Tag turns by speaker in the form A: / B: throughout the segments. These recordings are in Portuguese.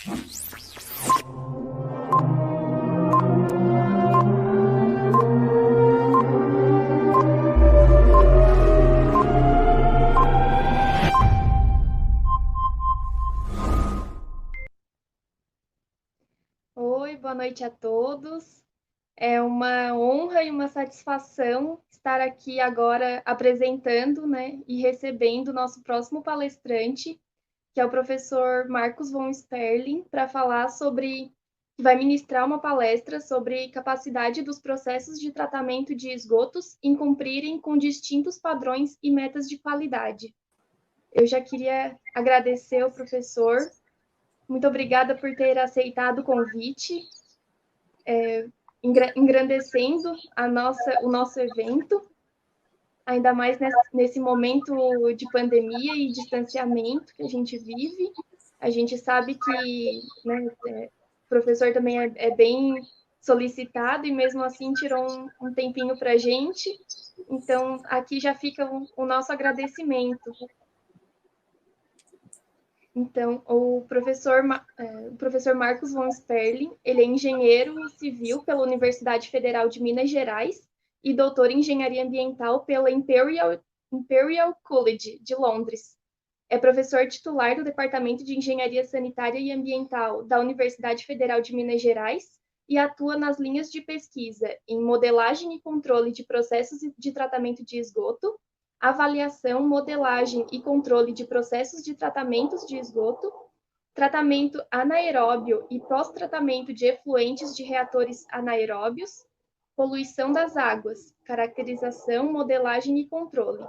A: Oi, boa noite a todos. É uma honra e uma satisfação estar aqui agora apresentando, né, e recebendo o nosso próximo palestrante, que é o professor Marcos von Sperling, para falar sobre, vai ministrar uma palestra sobre capacidade dos processos de tratamento de esgotos em cumprirem com distintos padrões e metas de qualidade. Eu já queria agradecer ao professor. Muito obrigada por ter aceitado o convite, engrandecendo o nosso evento, ainda mais nesse momento de pandemia e distanciamento que a gente vive. A gente sabe que, né, o professor também é bem solicitado e mesmo assim tirou um tempinho para a gente. Então, aqui já fica o nosso agradecimento. Então, o professor Marcos von Sperling, ele é engenheiro civil pela Universidade Federal de Minas Gerais e doutor em engenharia ambiental pela Imperial College de Londres. É professor titular do Departamento de Engenharia Sanitária e Ambiental da Universidade Federal de Minas Gerais e atua nas linhas de pesquisa em modelagem e controle de processos de tratamento de esgoto, avaliação, modelagem e controle de processos de tratamentos de esgoto, tratamento anaeróbio e pós-tratamento de efluentes de reatores anaeróbios, poluição das águas, caracterização, modelagem e controle.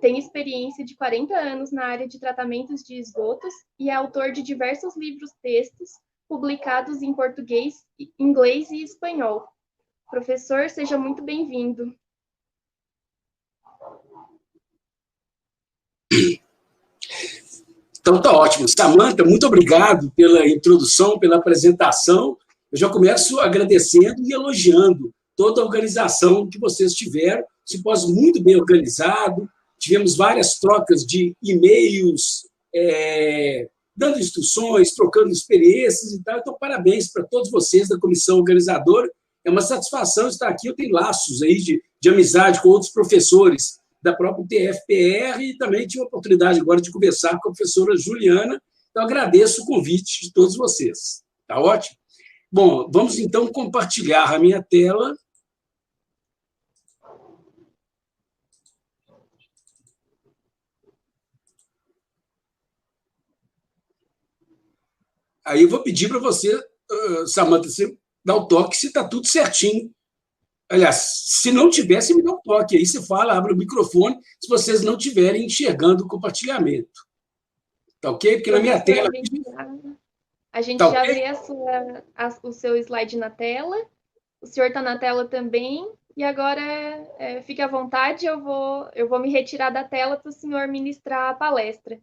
A: Tem experiência de 40 anos na área de tratamentos de esgotos e é autor de diversos livros-textos publicados em português, inglês e espanhol. Professor, seja muito bem-vindo.
B: Então, tá ótimo. Samantha, muito obrigado pela introdução, pela apresentação. Eu já começo agradecendo e elogiando toda a organização que vocês tiveram. Simpósio muito bem organizado, tivemos várias trocas de e-mails, dando instruções, trocando experiências e tal. Então, parabéns para todos vocês da comissão organizadora. É uma satisfação estar aqui. Eu tenho laços aí de amizade com outros professores da própria TFPR e também tive a oportunidade agora de conversar com a professora Juliana. Então, agradeço o convite de todos vocês. Tá ótimo? Bom, vamos então compartilhar a minha tela. Aí eu vou pedir para você, Samantha, você dar o toque se está tudo certinho. Aliás, se não tiver, você me dá um toque aí, você fala, abre o microfone, se vocês não estiverem enxergando o compartilhamento. Tá ok? Porque na minha tela...
A: A gente já vê o seu slide na tela, o senhor está na tela também, e agora fique à vontade, eu vou me retirar da tela para o senhor ministrar a palestra.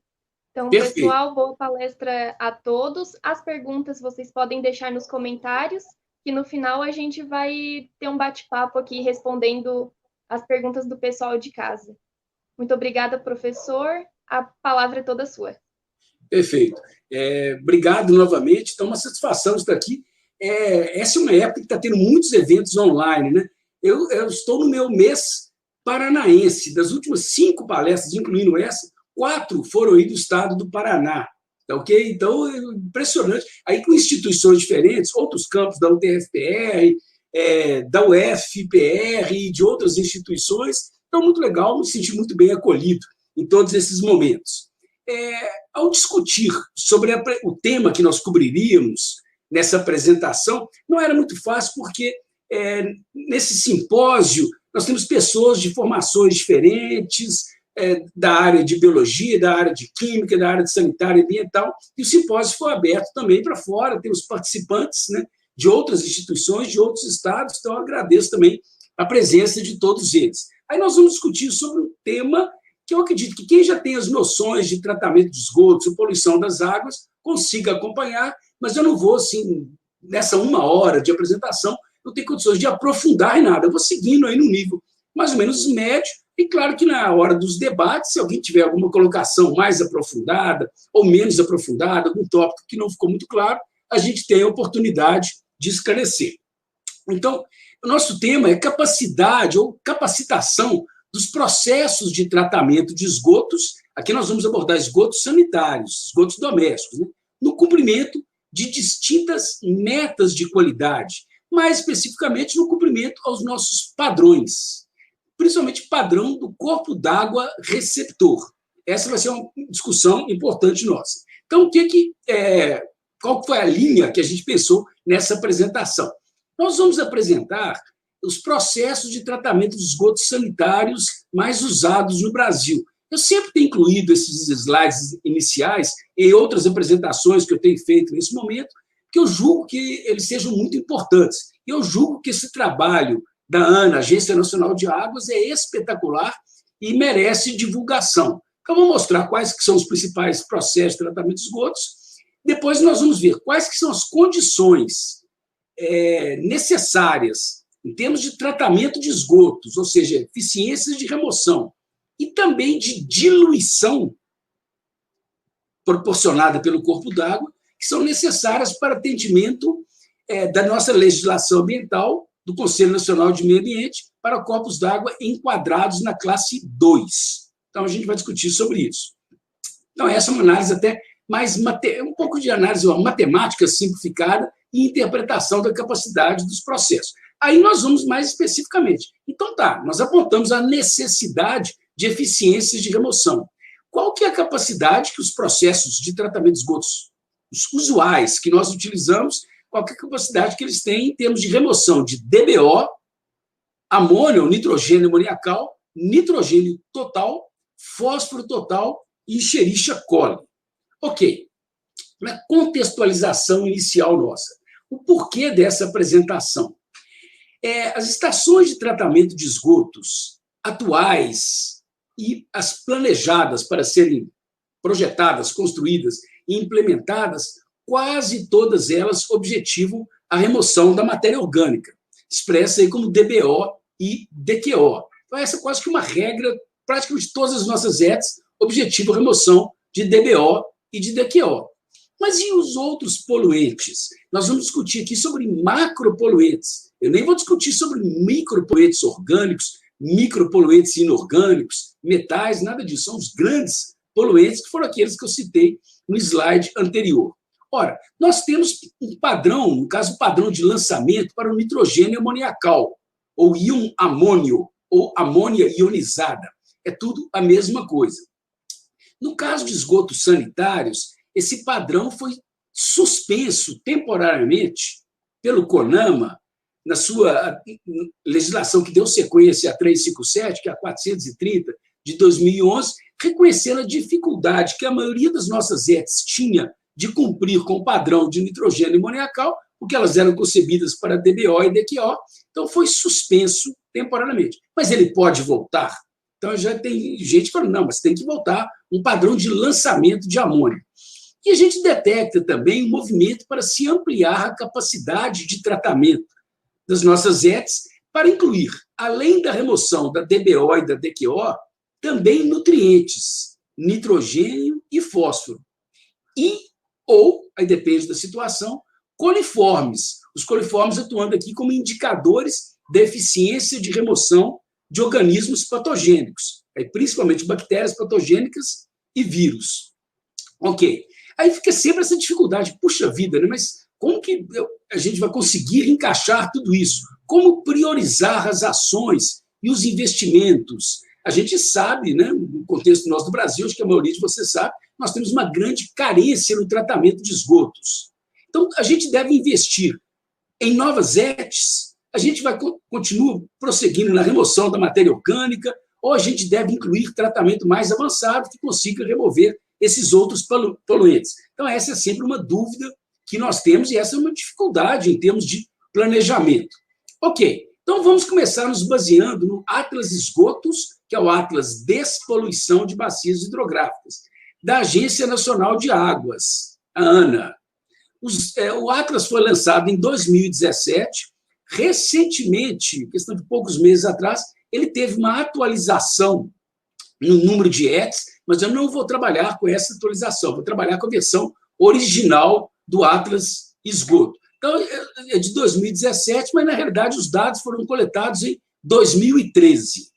A: Então,
B: Perfeito.
A: Pessoal, boa palestra a todos. As perguntas vocês podem deixar nos comentários, que no final a gente vai ter um bate-papo aqui respondendo as perguntas do pessoal de casa. Muito obrigada, professor. A palavra é toda sua.
B: Perfeito. Obrigado novamente. Então, uma satisfação estar aqui. Essa é uma época que está tendo muitos eventos online, né? Eu estou no meu mês paranaense. Das últimas 5 palestras, incluindo essa, 4 foram aí do estado do Paraná. Tá ok? Então, é impressionante. Aí, com instituições diferentes, outros campos da UTFPR, da UFPR e de outras instituições. Então, muito legal, me senti muito bem acolhido em todos esses momentos. Ao discutir sobre o tema que nós cobriríamos nessa apresentação, não era muito fácil, porque nesse simpósio nós temos pessoas de formações diferentes, da área de biologia, da área de química, da área de sanitária e ambiental, e o simpósio foi aberto também para fora, temos participantes, né, de outras instituições, de outros estados, então eu agradeço também a presença de todos eles. Aí nós vamos discutir sobre um tema que eu acredito que quem já tem as noções de tratamento de esgotos ou poluição das águas consiga acompanhar, mas eu não vou, assim, nessa 1 hora de apresentação, não tenho condições de aprofundar em nada, eu vou seguindo aí no nível mais ou menos médio, E claro que na hora dos debates, se alguém tiver alguma colocação mais aprofundada ou menos aprofundada, algum tópico que não ficou muito claro, a gente tem a oportunidade de esclarecer. Então, o nosso tema é capacidade ou capacitação dos processos de tratamento de esgotos. Aqui nós vamos abordar esgotos sanitários, esgotos domésticos, né? No cumprimento de distintas metas de qualidade, mais especificamente no cumprimento aos nossos padrões, principalmente padrão do corpo d'água receptor. Essa vai ser uma discussão importante nossa. Então, qual foi a linha que a gente pensou nessa apresentação? Nós vamos apresentar os processos de tratamento de esgotos sanitários mais usados no Brasil. Eu sempre tenho incluído esses slides iniciais em outras apresentações que eu tenho feito nesse momento, que eu julgo que eles sejam muito importantes. E eu julgo que esse trabalho da ANA, Agência Nacional de Águas, é espetacular e merece divulgação. Então, eu vou mostrar quais que são os principais processos de tratamento de esgotos. Depois nós vamos ver quais que são as condições necessárias em termos de tratamento de esgotos, ou seja, eficiências de remoção, e também de diluição proporcionada pelo corpo d'água, que são necessárias para atendimento da nossa legislação ambiental, do Conselho Nacional de Meio Ambiente, para corpos d'água enquadrados na classe 2. Então, a gente vai discutir sobre isso. Então, essa é uma análise até mais, um pouco de análise, uma matemática simplificada e interpretação da capacidade dos processos. Aí nós vamos mais especificamente. Então, nós apontamos a necessidade de eficiências de remoção. Qual que é a capacidade que os processos de tratamento de esgotos, os usuais que nós utilizamos, qual que é a capacidade que eles têm em termos de remoção de DBO, amônio, nitrogênio amoniacal, nitrogênio total, fósforo total e Escherichia coli. Ok. Na contextualização inicial nossa, o porquê dessa apresentação? As estações de tratamento de esgotos atuais e as planejadas para serem projetadas, construídas e implementadas, quase todas elas objetivam a remoção da matéria orgânica, expressa aí como DBO e DQO. Então, essa é quase que uma regra, praticamente todas as nossas ETs objetivam a remoção de DBO e de DQO. Mas e os outros poluentes? Nós vamos discutir aqui sobre macropoluentes. Eu nem vou discutir sobre micropoluentes orgânicos, micropoluentes inorgânicos, metais, nada disso. São os grandes poluentes, que foram aqueles que eu citei no slide anterior. Ora, nós temos um padrão, no caso, um padrão de lançamento para o nitrogênio amoniacal, ou íon amônio, ou amônia ionizada. É tudo a mesma coisa. No caso de esgotos sanitários, esse padrão foi suspenso temporariamente pelo CONAMA, na sua legislação que deu sequência à 357, que é a 430, de 2011, reconhecendo a dificuldade que a maioria das nossas ETs tinha de cumprir com o padrão de nitrogênio amoniacal, porque elas eram concebidas para DBO e DQO, então foi suspenso temporariamente. Mas ele pode voltar? Então já tem gente falando, não, mas tem que voltar um padrão de lançamento de amônio. E a gente detecta também um movimento para se ampliar a capacidade de tratamento das nossas ETs para incluir, além da remoção da DBO e da DQO, também nutrientes, nitrogênio e fósforo. Aí depende da situação, coliformes. Os coliformes atuando aqui como indicadores da eficiência de remoção de organismos patogênicos, principalmente bactérias patogênicas e vírus. Ok. Aí fica sempre essa dificuldade. Puxa vida, né? Mas como que a gente vai conseguir encaixar tudo isso? Como priorizar as ações e os investimentos? A gente sabe, né, no contexto nosso do Brasil, acho que a maioria de vocês sabe, nós temos uma grande carência no tratamento de esgotos. Então, a gente deve investir em novas ETs, a gente vai continuar prosseguindo na remoção da matéria orgânica, ou a gente deve incluir tratamento mais avançado que consiga remover esses outros poluentes. Então, essa é sempre uma dúvida que nós temos e essa é uma dificuldade em termos de planejamento. Ok, então vamos começar nos baseando no Atlas Esgotos, que é o Atlas Despoluição de Bacias Hidrográficas, da Agência Nacional de Águas, a ANA. O Atlas foi lançado em 2017, recentemente, questão de poucos meses atrás, ele teve uma atualização no número de ETs, mas eu não vou trabalhar com essa atualização, vou trabalhar com a versão original do Atlas Esgoto. Então, é de 2017, mas, na realidade, os dados foram coletados em 2013.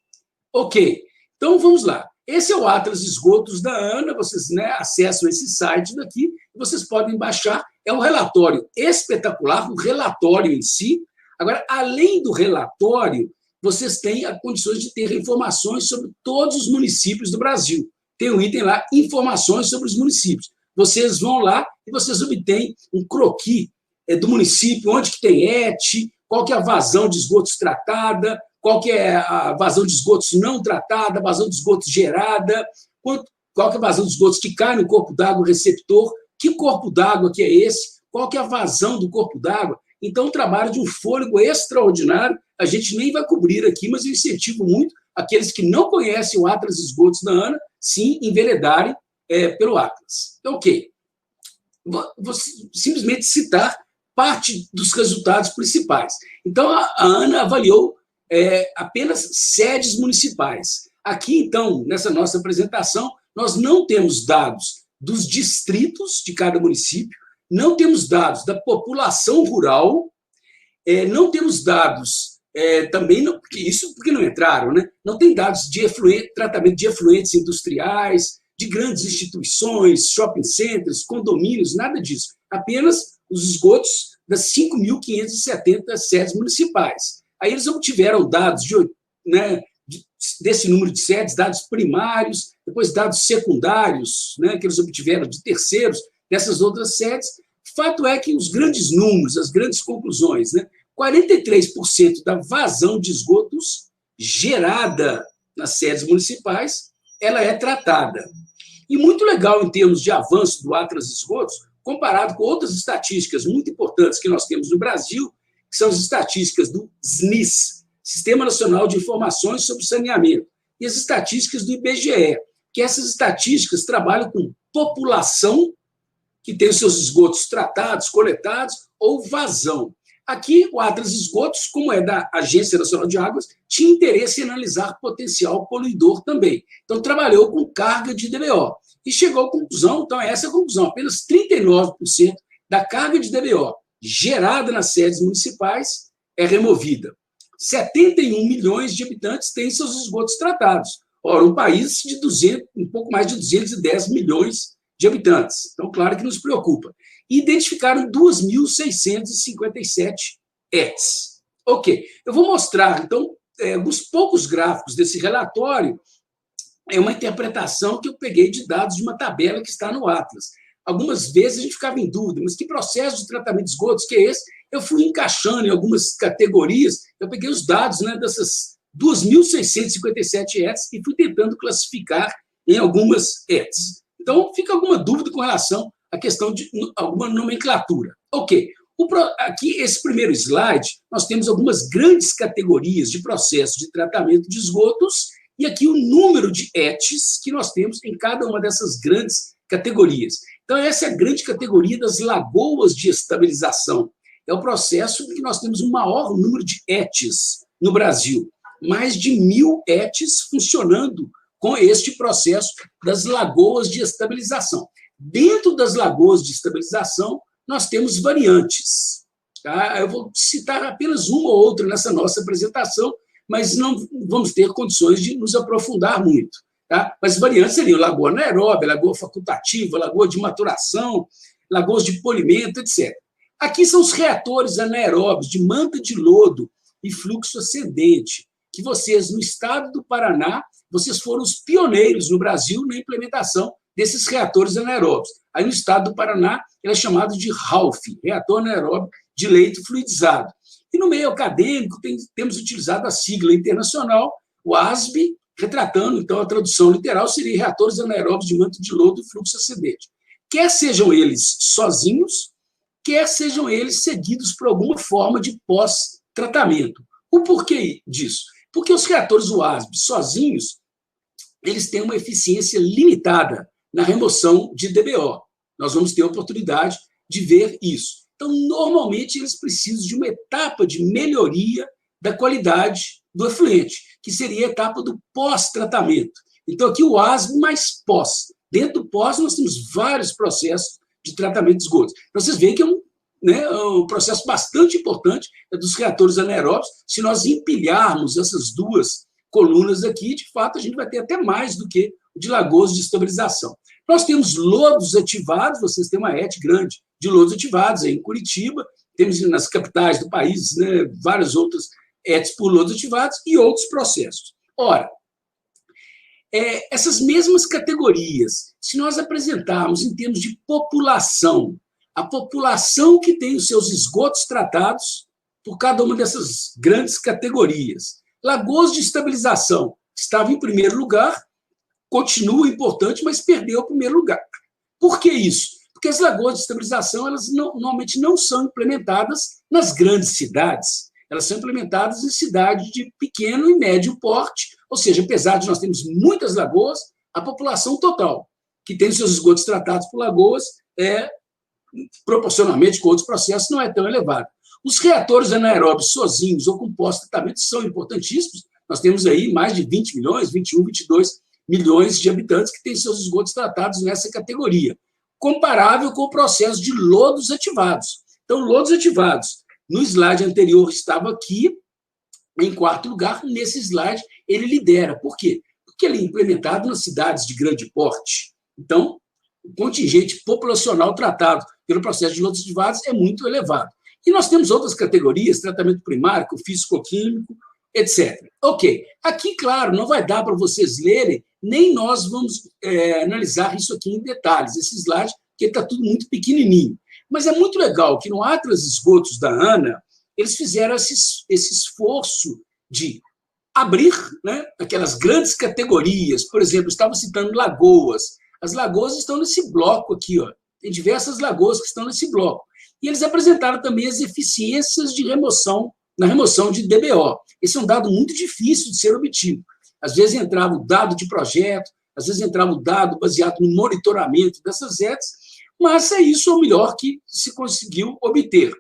B: Ok, então vamos lá. Esse é o Atlas Esgotos da ANA, vocês, né, acessam esse site daqui, vocês podem baixar, é um relatório espetacular, o relatório em si. Agora, além do relatório, vocês têm as condições de ter informações sobre todos os municípios do Brasil. Tem um item lá, informações sobre os municípios. Vocês vão lá e vocês obtêm um croquis do município, onde que tem ET, qual que é a vazão de esgotos tratada, qual que é a vazão de esgotos não tratada, a vazão de esgotos gerada, qual que é a vazão de esgotos que cai no corpo d'água receptor, que corpo d'água que é esse, qual que é a vazão do corpo d'água. Então, um trabalho de um fôlego extraordinário, a gente nem vai cobrir aqui, mas eu incentivo muito aqueles que não conhecem o Atlas Esgotos da ANA, sim, enveredarem pelo Atlas. Então, ok. Vou simplesmente citar parte dos resultados principais. Então, a ANA avaliou apenas sedes municipais. Aqui, então, nessa nossa apresentação, nós não temos dados dos distritos de cada município, não temos dados da população rural, não temos dados também, não, porque não entraram, né? Não tem dados de tratamento de efluentes industriais, de grandes instituições, shopping centers, condomínios, nada disso. Apenas os esgotos das 5.570 sedes municipais. Aí eles obtiveram dados desse número de sedes, dados primários, depois dados secundários, né, que eles obtiveram de terceiros, dessas outras sedes. Fato é que os grandes números, as grandes conclusões, né, 43% da vazão de esgotos gerada nas sedes municipais, ela é tratada. E muito legal em termos de avanço do Atlas Esgotos, comparado com outras estatísticas muito importantes que nós temos no Brasil, que são as estatísticas do SNIS, Sistema Nacional de Informações sobre Saneamento, e as estatísticas do IBGE, que essas estatísticas trabalham com população que tem os seus esgotos tratados, coletados, ou vazão. Aqui, o Atlas Esgotos, como é da Agência Nacional de Águas, tinha interesse em analisar potencial poluidor também. Então, trabalhou com carga de DBO. E chegou à conclusão, então, essa é a conclusão, apenas 39% da carga de DBO gerada nas sedes municipais é removida. 71 milhões de habitantes têm seus esgotos tratados. Ora, um país de um pouco mais de 210 milhões de habitantes. Então, claro que nos preocupa. E identificaram 2.657 ETs. Ok, eu vou mostrar, então, alguns poucos gráficos desse relatório. É uma interpretação que eu peguei de dados de uma tabela que está no Atlas. Algumas vezes a gente ficava em dúvida, mas que processo de tratamento de esgotos que é esse? Eu fui encaixando em algumas categorias, eu peguei os dados, né, dessas 2.657 ETs e fui tentando classificar em algumas ETs. Então, fica alguma dúvida com relação à questão de alguma nomenclatura. Ok, aqui, esse primeiro slide, nós temos algumas grandes categorias de processos de tratamento de esgotos e aqui o número de ETs que nós temos em cada uma dessas grandes categorias. Então, essa é a grande categoria das lagoas de estabilização. É o processo em que nós temos o maior número de ETs no Brasil. Mais de 1.000 ETs funcionando com este processo das lagoas de estabilização. Dentro das lagoas de estabilização, nós temos variantes. Tá? Eu vou citar apenas uma ou outra nessa nossa apresentação, mas não vamos ter condições de nos aprofundar muito. Tá? Mas variantes seriam lagoa anaeróbia, lagoa facultativa, lagoa de maturação, lagoas de polimento, etc. Aqui são os reatores anaeróbios de manta de lodo e fluxo ascendente, que vocês, no estado do Paraná, vocês foram os pioneiros no Brasil na implementação desses reatores anaeróbios. Aí, no estado do Paraná, ele é chamado de RALF, reator anaeróbio de leito fluidizado. E no meio acadêmico, temos utilizado a sigla internacional, o ASB, retratando, então, a tradução literal seria reatores anaeróbios de manto de lodo e fluxo ascendente. Quer sejam eles sozinhos, quer sejam eles seguidos por alguma forma de pós-tratamento. O porquê disso? Porque os reatores UASB sozinhos, eles têm uma eficiência limitada na remoção de DBO. Nós vamos ter a oportunidade de ver isso. Então, normalmente, eles precisam de uma etapa de melhoria da qualidade do efluente, que seria a etapa do pós-tratamento. Então, aqui o ASB mais pós. Dentro do pós, nós temos vários processos de tratamento de esgotos. Então, vocês veem que é um processo bastante importante dos reatores anaeróbios. Se nós empilharmos essas duas colunas aqui, de fato, a gente vai ter até mais do que o de Lagoas de estabilização. Nós temos lodos ativados, vocês têm uma rede grande de lodos ativados aí em Curitiba, temos nas capitais do país, né, várias outras ETs por lodos ativados e outros processos. Ora, essas mesmas categorias, se nós apresentarmos em termos de população, a população que tem os seus esgotos tratados por cada uma dessas grandes categorias, Lagoas de estabilização estava em primeiro lugar, continua importante, mas perdeu o primeiro lugar. Por que isso? Porque as lagoas de estabilização, elas normalmente não são implementadas nas grandes cidades, elas são implementadas em cidades de pequeno e médio porte, ou seja, apesar de nós termos muitas lagoas, a população total que tem seus esgotos tratados por lagoas proporcionalmente com outros processos, não é tão elevada. Os reatores anaeróbios sozinhos ou com pós-tratamento são importantíssimos. Nós temos aí mais de 20 milhões, 21, 22 milhões de habitantes que têm seus esgotos tratados nessa categoria, comparável com o processo de lodos ativados. Então, lodos ativados, no slide anterior estava aqui, em quarto lugar, nesse slide ele lidera. Por quê? Porque ele é implementado nas cidades de grande porte. Então, o contingente populacional tratado pelo processo de lodos ativados é muito elevado. E nós temos outras categorias, tratamento primário, físico-químico, etc. Ok. Aqui, claro, não vai dar para vocês lerem, nem nós vamos analisar isso aqui em detalhes, esse slide, porque está tudo muito pequenininho. Mas é muito legal que no Atlas Esgotos da ANA, eles fizeram esse esforço de abrir, né, aquelas grandes categorias. Por exemplo, estava citando lagoas. As lagoas estão nesse bloco aqui, ó. Tem diversas lagoas que estão nesse bloco. E eles apresentaram também as eficiências de remoção, na remoção de DBO. Esse é um dado muito difícil de ser obtido. Às vezes entrava o dado de projeto, às vezes entrava o dado baseado no monitoramento dessas ETs, mas isso é o melhor que se conseguiu obter.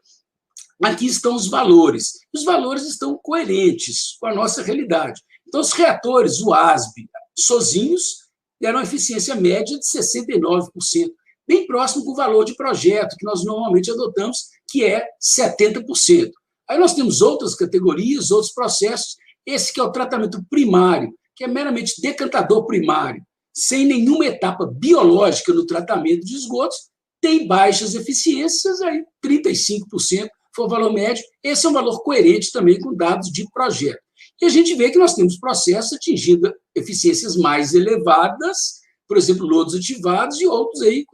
B: Aqui estão os valores. Os valores estão coerentes com a nossa realidade. Então, os reatores, o ASB, sozinhos, deram uma eficiência média de 69%, bem próximo do valor de projeto que nós normalmente adotamos, que é 70%. Aí nós temos outras categorias, outros processos. Esse que é o tratamento primário, que é meramente decantador primário, sem nenhuma etapa biológica no tratamento de esgotos, tem baixas eficiências, aí 35% foi o valor médio. Esse é um valor coerente também com dados de projeto. E a gente vê que nós temos processos atingindo eficiências mais elevadas, por exemplo, lodos ativados e outros aí,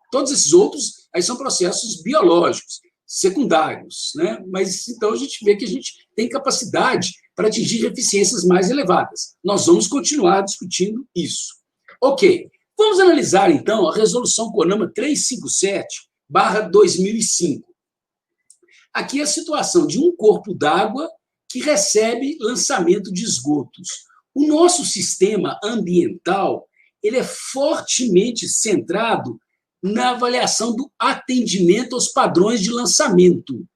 B: todos esses outros aí são processos biológicos, secundários, né? Mas então a gente vê que a gente tem capacidade para atingir eficiências mais elevadas. Nós vamos continuar discutindo isso. Ok, vamos analisar então a resolução CONAMA 357/2005. Aqui é a situação de um corpo d'água que recebe lançamento de esgotos. O nosso sistema ambiental ele é fortemente centrado na avaliação do atendimento aos padrões de lançamento,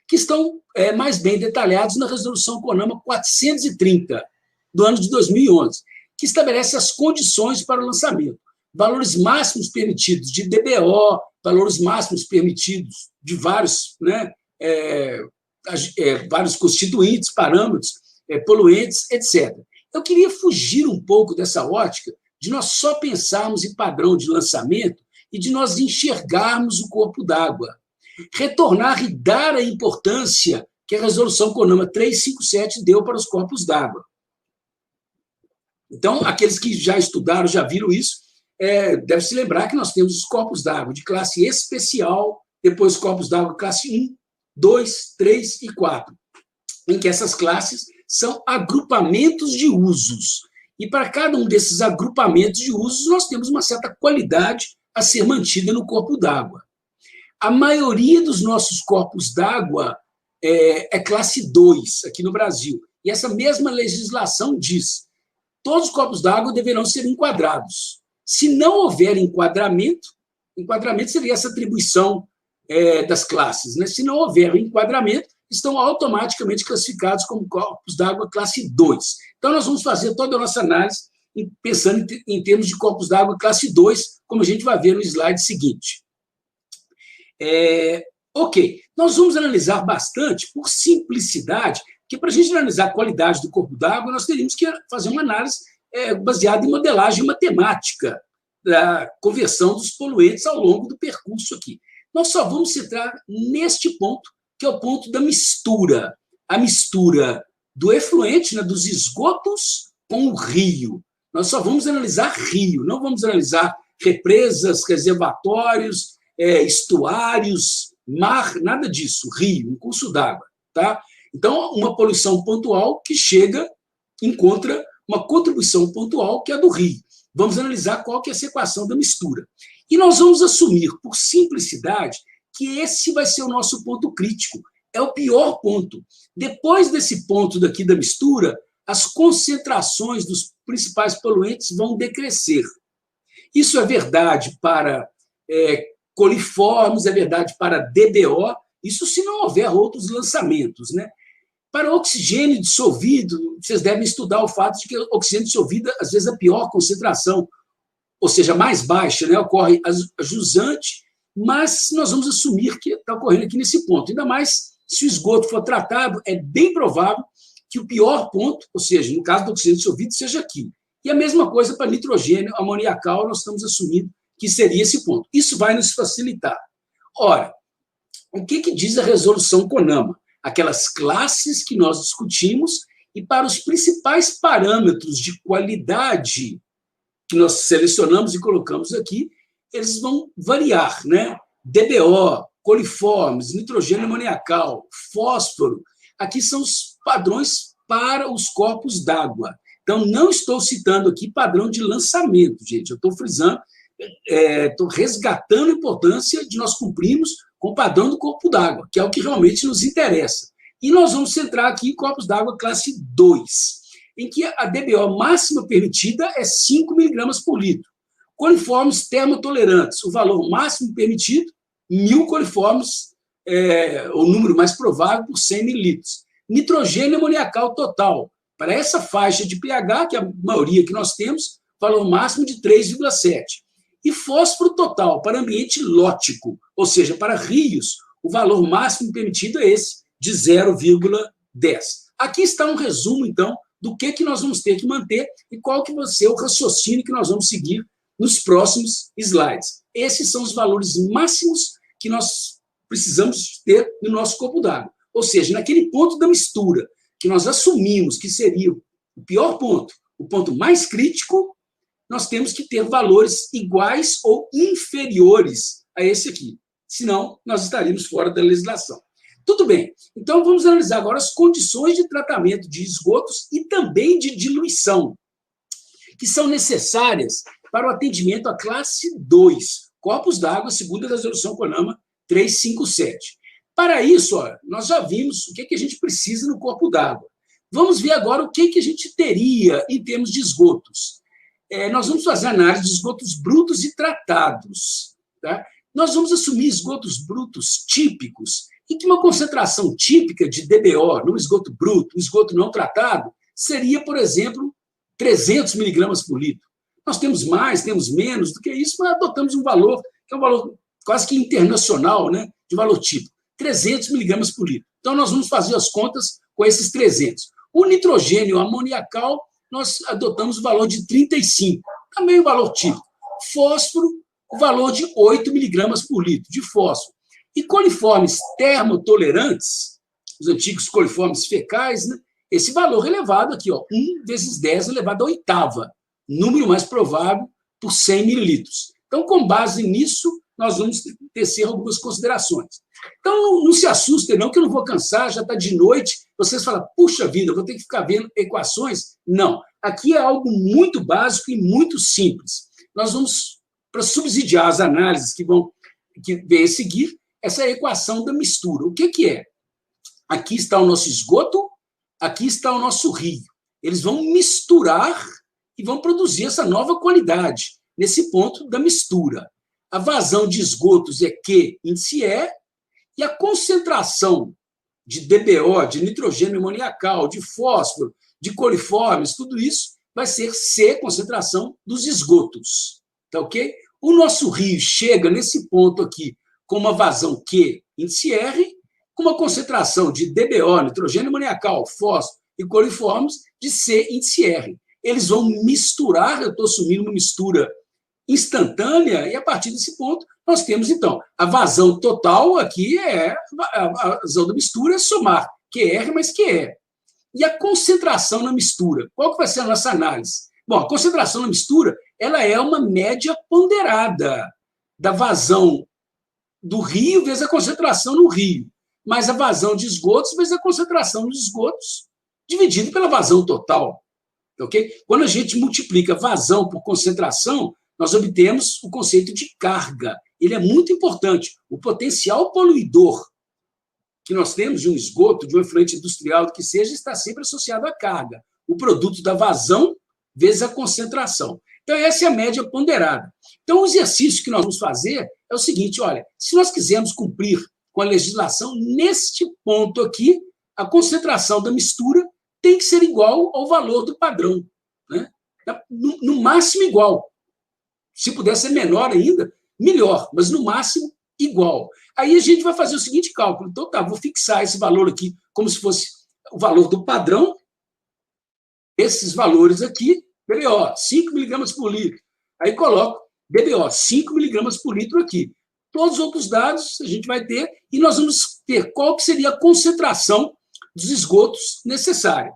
B: que estão mais bem detalhados na resolução CONAMA 430, do ano de 2011, que estabelece as condições para o lançamento. Valores máximos permitidos de DBO, valores máximos permitidos de vários, vários constituintes, parâmetros, poluentes, etc. Eu queria fugir um pouco dessa ótica de nós só pensarmos em padrão de lançamento e de nós enxergarmos o corpo d'água. Retornar e dar a importância que a resolução CONAMA 357 deu para os corpos d'água. Então, aqueles que já estudaram, já viram isso, devem se lembrar que nós temos os corpos d'água de classe especial, depois corpos d'água classe 1, 2, 3 e 4, em que essas classes são agrupamentos de usos. E para cada um desses agrupamentos de usos, nós temos uma certa qualidade a ser mantida no corpo d'água. A maioria dos nossos corpos d'água é classe 2 aqui no Brasil. E essa mesma legislação diz: todos os corpos d'água deverão ser enquadrados. Se não houver enquadramento seria essa atribuição das classes, né? Se não houver enquadramento, estão automaticamente classificados como corpos d'água classe 2. Então, nós vamos fazer toda a nossa análise pensando em termos de corpos d'água classe 2, como a gente vai ver no slide seguinte. Ok, nós vamos analisar bastante, por simplicidade, que para a gente analisar a qualidade do corpo d'água, nós teríamos que fazer uma análise baseada em modelagem matemática da conversão dos poluentes ao longo do percurso aqui. Nós só vamos centrar neste ponto, que é o ponto da mistura. A mistura do efluente, né, dos esgotos, com o rio. Nós só vamos analisar rio, não vamos analisar represas, reservatórios, estuários, mar, nada disso, rio, um curso d'água. Tá? Então, uma poluição pontual que encontra uma contribuição pontual que é a do rio. Vamos analisar qual que é essa equação da mistura. E nós vamos assumir, por simplicidade, que esse vai ser o nosso ponto crítico. É o pior ponto. Depois desse ponto daqui da mistura, as concentrações dos principais poluentes vão decrescer. Isso é verdade para coliformes, é verdade para DBO, isso se não houver outros lançamentos, né? Para oxigênio dissolvido, vocês devem estudar o fato de que o oxigênio dissolvido, às vezes, a pior concentração, ou seja, mais baixa, né? Ocorre a jusante, mas nós vamos assumir que está ocorrendo aqui nesse ponto. Ainda mais se o esgoto for tratado, é bem provável que o pior ponto, ou seja, no caso do oxigênio dissolvido, seja aqui. E a mesma coisa para nitrogênio amoniacal, nós estamos assumindo que seria esse ponto. Isso vai nos facilitar. Ora, o que diz a resolução CONAMA? Aquelas classes que nós discutimos e para os principais parâmetros de qualidade que nós selecionamos e colocamos aqui, eles vão variar, né? DBO, coliformes, nitrogênio amoniacal, fósforo. Aqui são os padrões para os corpos d'água. Então, não estou citando aqui padrão de lançamento, gente. Eu estou frisando, estou resgatando a importância de nós cumprirmos com o padrão do corpo d'água, que é o que realmente nos interessa. E nós vamos centrar aqui em corpos d'água classe 2, em que a DBO máxima permitida é 5 miligramas por litro. Coliformes termotolerantes, o valor máximo permitido, 1.000 coliformes, o número mais provável, por 100 mililitros. Nitrogênio amoniacal total, para essa faixa de pH, que é a maioria que nós temos, valor máximo de 3,7. E fósforo total, para ambiente lótico, ou seja, para rios, o valor máximo permitido é esse, de 0,10. Aqui está um resumo, então, do que nós vamos ter que manter e qual que vai ser o raciocínio que nós vamos seguir nos próximos slides. Esses são os valores máximos que nós precisamos ter no nosso corpo d'água. Ou seja, naquele ponto da mistura, que nós assumimos que seria o pior ponto, o ponto mais crítico, nós temos que ter valores iguais ou inferiores a esse aqui. Senão, nós estaríamos fora da legislação. Tudo bem. Então, vamos analisar agora as condições de tratamento de esgotos e também de diluição, que são necessárias para o atendimento à classe 2, corpos d'água, segundo a resolução CONAMA 357. Para isso, nós já vimos o que a gente precisa no corpo d'água. Vamos ver agora o que a gente teria em termos de esgotos. Nós vamos fazer análise de esgotos brutos e tratados. Tá? Nós vamos assumir esgotos brutos típicos, em que uma concentração típica de DBO no esgoto bruto, esgoto não tratado, seria, por exemplo, 300 miligramas por litro. Nós temos mais, temos menos do que isso, mas adotamos um valor, que é um valor quase que internacional, né, de valor típico, 300 miligramas por litro. Então, nós vamos fazer as contas com esses 300. O nitrogênio amoniacal, nós adotamos o valor de 35, também o valor típico. Fósforo, o valor de 8 miligramas por litro de fósforo. E coliformes termotolerantes, os antigos coliformes fecais, né, esse valor elevado aqui, 1 vezes 10 elevado à oitava, número mais provável por 100 mililitros. Então, com base nisso, nós vamos tecer algumas considerações. Então, não se assustem, não, que eu não vou cansar, já está de noite, vocês falam, puxa vida, eu vou ter que ficar vendo equações. Não, aqui é algo muito básico e muito simples. Nós vamos, para subsidiar as análises que vem a seguir, essa equação da mistura. O que é? Aqui está o nosso esgoto, aqui está o nosso rio. Eles vão misturar e vão produzir essa nova qualidade, nesse ponto da mistura. A vazão de esgotos é Q índice E, e a concentração de DBO, de nitrogênio amoniacal, de fósforo, de coliformes, tudo isso vai ser C, concentração dos esgotos. Tá ok? O nosso rio chega nesse ponto aqui com uma vazão Q, índice R, com uma concentração de DBO, nitrogênio amoniacal, fósforo e coliformes, de C, índice R. Eles vão misturar, eu estou assumindo uma mistura instantânea, e a partir desse ponto nós temos, então, a vazão total aqui a vazão da mistura é somar QR mais QE. E a concentração na mistura, qual que vai ser a nossa análise? Bom, a concentração na mistura, ela é uma média ponderada da vazão do rio vezes a concentração no rio, mais a vazão de esgotos vezes a concentração dos esgotos, dividido pela vazão total. Okay? Quando a gente multiplica vazão por concentração, nós obtemos o conceito de carga. Ele é muito importante. O potencial poluidor que nós temos de um esgoto, de um efluente industrial, do que seja, está sempre associado à carga. O produto da vazão vezes a concentração. Então, essa é a média ponderada. Então, o exercício que nós vamos fazer é o seguinte, olha, se nós quisermos cumprir com a legislação, neste ponto aqui, a concentração da mistura tem que ser igual ao valor do padrão. Né? No máximo igual. Se puder ser menor ainda, melhor, mas no máximo igual. Aí a gente vai fazer o seguinte cálculo. Então, tá, vou fixar esse valor aqui como se fosse o valor do padrão, esses valores aqui, DBO, 5 miligramas por litro. Aí coloco DBO, 5 miligramas por litro aqui. Todos os outros dados a gente vai ter, e nós vamos ter qual que seria a concentração dos esgotos necessária.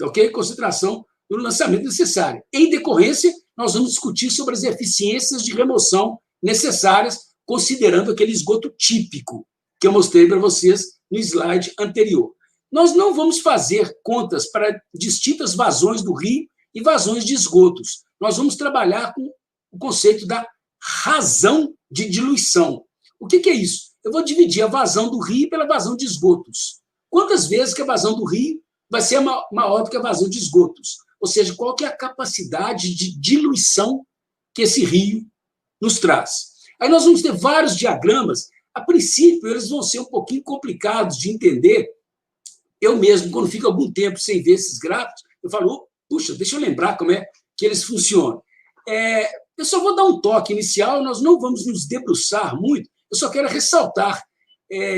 B: Ok? Concentração do lançamento necessária. Em decorrência, nós vamos discutir sobre as eficiências de remoção necessárias, considerando aquele esgoto típico que eu mostrei para vocês no slide anterior. Nós não vamos fazer contas para distintas vazões do rio e vazões de esgotos. Nós vamos trabalhar com o conceito da razão de diluição. O que é isso? Eu vou dividir a vazão do rio pela vazão de esgotos. Quantas vezes que a vazão do rio vai ser maior do que a vazão de esgotos? Ou seja, qual que é a capacidade de diluição que esse rio nos traz? Aí nós vamos ter vários diagramas. A princípio, eles vão ser um pouquinho complicados de entender. Eu mesmo, quando fico algum tempo sem ver esses gráficos, eu falo, puxa, deixa eu lembrar como é que eles funcionam. Eu só vou dar um toque inicial, nós não vamos nos debruçar muito, eu só quero ressaltar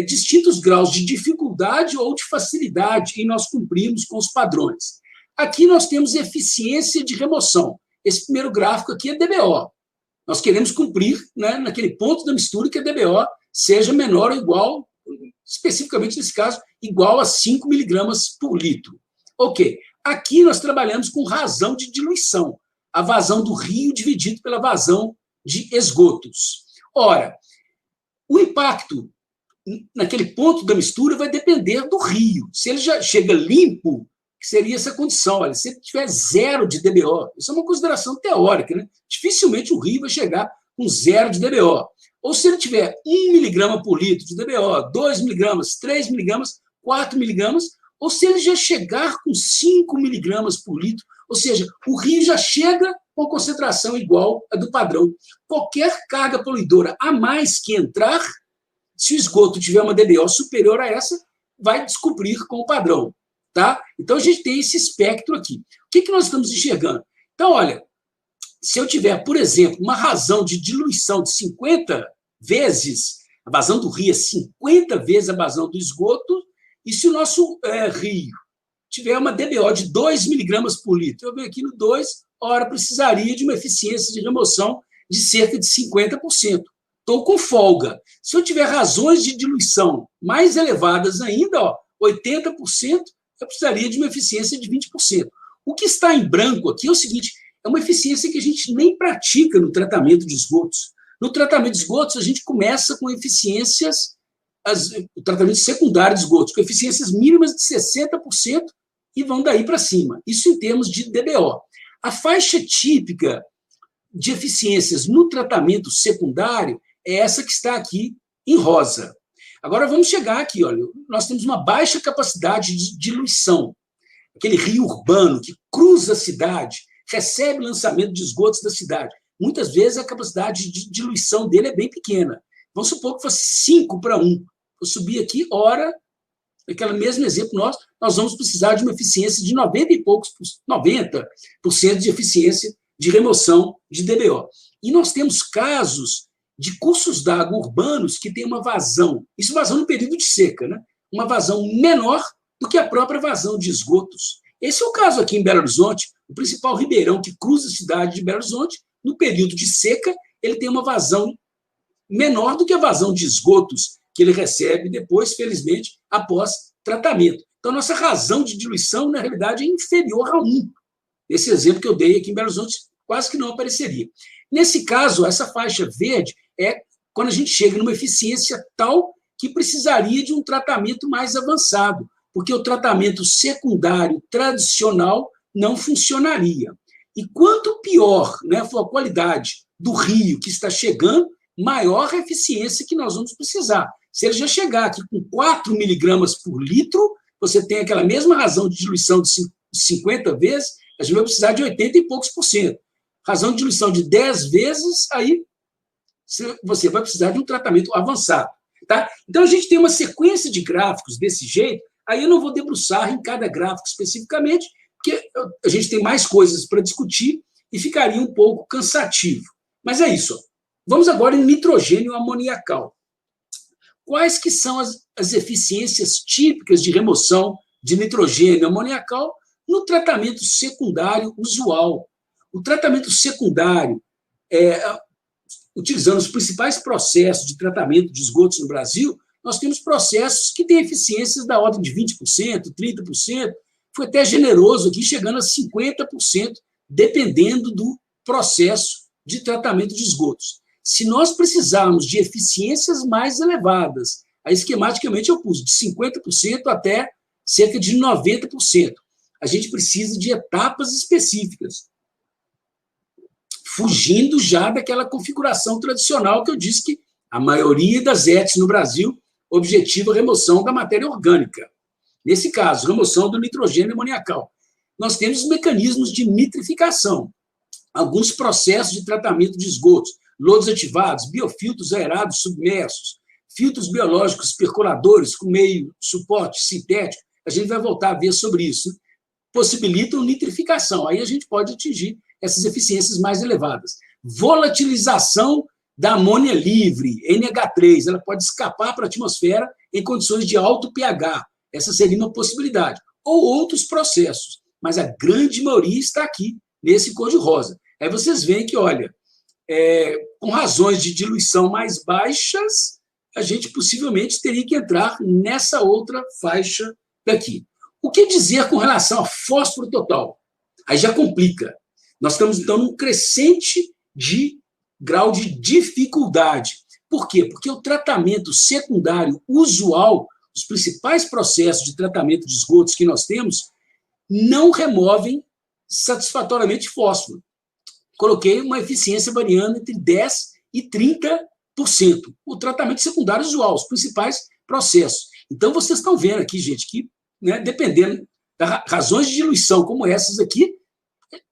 B: distintos graus de dificuldade ou de facilidade em nós cumprirmos com os padrões. Aqui nós temos eficiência de remoção. Esse primeiro gráfico aqui é DBO. Nós queremos cumprir, né, naquele ponto da mistura que a DBO seja menor ou igual, especificamente nesse caso, igual a 5 miligramas por litro. Ok. Aqui nós trabalhamos com razão de diluição, a vazão do rio dividido pela vazão de esgotos. Ora, o impacto naquele ponto da mistura vai depender do rio. Se ele já chega limpo, seria essa condição. Olha, se ele tiver 0 de DBO, isso é uma consideração teórica, né? Dificilmente o rio vai chegar com 0 de DBO. Ou se ele tiver 1 miligrama por litro de DBO, 2 miligramas, 3 miligramas, 4 miligramas, ou se ele já chegar com 5 miligramas por litro, ou seja, o rio já chega com concentração igual à do padrão. Qualquer carga poluidora a mais que entrar, se o esgoto tiver uma DBO superior a essa, vai descobrir com o padrão. Tá? Então, a gente tem esse espectro aqui. O que nós estamos enxergando? Então, olha, se eu tiver, por exemplo, uma razão de diluição de 50 vezes, a vazão do rio é 50 vezes a vazão do esgoto, e se o nosso rio tiver uma DBO de 2 miligramas por litro, eu venho aqui no 2, ora, precisaria de uma eficiência de remoção de cerca de 50%. Estou com folga. Se eu tiver razões de diluição mais elevadas ainda, 80%, eu precisaria de uma eficiência de 20%. O que está em branco aqui é o seguinte, é uma eficiência que a gente nem pratica no tratamento de esgotos. No tratamento de esgotos, a gente começa com eficiências, o tratamento secundário de esgotos, com eficiências mínimas de 60% e vão daí para cima. Isso em termos de DBO. A faixa típica de eficiências no tratamento secundário é essa que está aqui em rosa. Agora vamos chegar aqui, olha, nós temos uma baixa capacidade de diluição. Aquele rio urbano que cruza a cidade, recebe lançamento de esgotos da cidade. Muitas vezes a capacidade de diluição dele é bem pequena. Vamos supor que fosse 5 para 1. Eu subi aqui, ora, aquele mesmo exemplo nós vamos precisar de uma eficiência de 90 e poucos, 90% de eficiência de remoção de DBO. E nós temos casos de cursos d'água urbanos que têm uma vazão, isso vazão no período de seca, né? Uma vazão menor do que a própria vazão de esgotos. Esse é o caso aqui em Belo Horizonte, o principal ribeirão que cruza a cidade de Belo Horizonte, no período de seca, ele tem uma vazão menor do que a vazão de esgotos que ele recebe depois, felizmente, após tratamento. Então, nossa razão de diluição, na realidade, é inferior a 1. Esse exemplo que eu dei aqui em Belo Horizonte quase que não apareceria. Nesse caso, essa faixa verde é quando a gente chega numa eficiência tal que precisaria de um tratamento mais avançado, porque o tratamento secundário tradicional não funcionaria. E quanto pior, né, for a qualidade do rio que está chegando, maior a eficiência que nós vamos precisar. Se ele já chegar aqui com 4 miligramas por litro, você tem aquela mesma razão de diluição de 50 vezes, a gente vai precisar de 80 e poucos por cento. Razão de diluição de 10 vezes, aí você vai precisar de um tratamento avançado. Tá? Então, a gente tem uma sequência de gráficos desse jeito, aí eu não vou debruçar em cada gráfico especificamente, porque a gente tem mais coisas para discutir e ficaria um pouco cansativo. Mas é isso. Vamos agora em nitrogênio amoniacal. Quais que são as eficiências típicas de remoção de nitrogênio amoniacal no tratamento secundário usual? O tratamento secundário, utilizando os principais processos de tratamento de esgotos no Brasil, nós temos processos que têm eficiências da ordem de 20%, 30%, foi até generoso aqui, chegando a 50%, dependendo do processo de tratamento de esgotos. Se nós precisarmos de eficiências mais elevadas, aí esquematicamente eu pus de 50% até cerca de 90%. A gente precisa de etapas específicas, fugindo já daquela configuração tradicional que eu disse que a maioria das ETs no Brasil objetiva a remoção da matéria orgânica. Nesse caso, remoção do nitrogênio amoniacal. Nós temos mecanismos de nitrificação, alguns processos de tratamento de esgotos, lodos ativados, biofiltros aerados submersos, filtros biológicos percoladores com meio suporte sintético, a gente vai voltar a ver sobre isso, né? Possibilitam nitrificação, aí a gente pode atingir essas eficiências mais elevadas. Volatilização da amônia livre, NH3, ela pode escapar para a atmosfera em condições de alto pH, essa seria uma possibilidade, ou outros processos, mas a grande maioria está aqui, nesse cor-de-rosa. Aí vocês veem que, olha, com razões de diluição mais baixas, a gente possivelmente teria que entrar nessa outra faixa daqui. O que dizer com relação a fósforo total? Aí já complica. Nós estamos, então, num crescente de grau de dificuldade. Por quê? Porque o tratamento secundário usual, os principais processos de tratamento de esgotos que nós temos, não removem satisfatoriamente fósforo. Coloquei uma eficiência variando entre 10% e 30%. O tratamento secundário usual, os principais processos. Então, vocês estão vendo aqui, gente, que, né, dependendo das razões de diluição como essas aqui,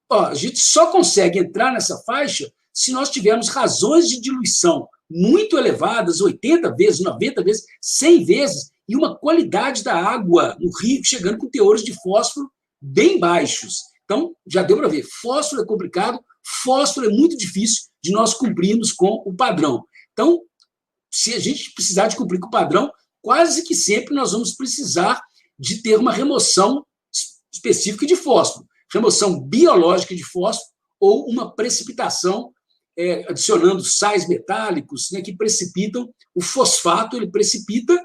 B: a gente só consegue entrar nessa faixa se nós tivermos razões de diluição muito elevadas, 80 vezes, 90 vezes, 100 vezes, e uma qualidade da água no rio chegando com teores de fósforo bem baixos. Então, já deu para ver, fósforo é complicado, fósforo é muito difícil de nós cumprirmos com o padrão. Então, se a gente precisar de cumprir com o padrão, quase que sempre nós vamos precisar de ter uma remoção específica de fósforo, remoção biológica de fósforo ou uma precipitação, adicionando sais metálicos, né, que precipitam o fosfato, ele precipita,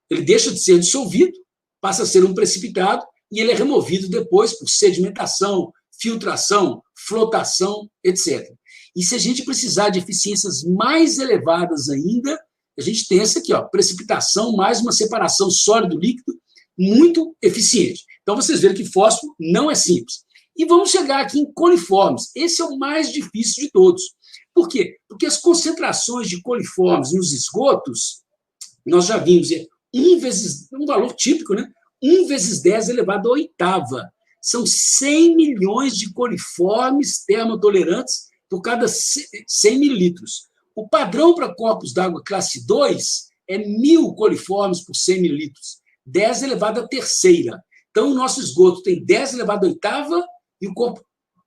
B: ele deixa de ser dissolvido, passa a ser um precipitado e ele é removido depois por sedimentação, filtração, flotação, etc. E se a gente precisar de eficiências mais elevadas ainda, a gente tem essa aqui, ó, precipitação mais uma separação sólido-líquido muito eficiente. Então, vocês veem que fósforo não é simples. E vamos chegar aqui em coliformes. Esse é o mais difícil de todos. Por quê? Porque as concentrações de coliformes nos esgotos, nós já vimos, um valor típico, né? 1 vezes 10 elevado à oitava. São 100 milhões de coliformes termotolerantes por cada 100 mililitros. O padrão para corpos d'água classe 2 é 1.000 coliformes por 100 mililitros. 10 elevado à terceira. Então, o nosso esgoto tem 10 elevado à oitava e o corpo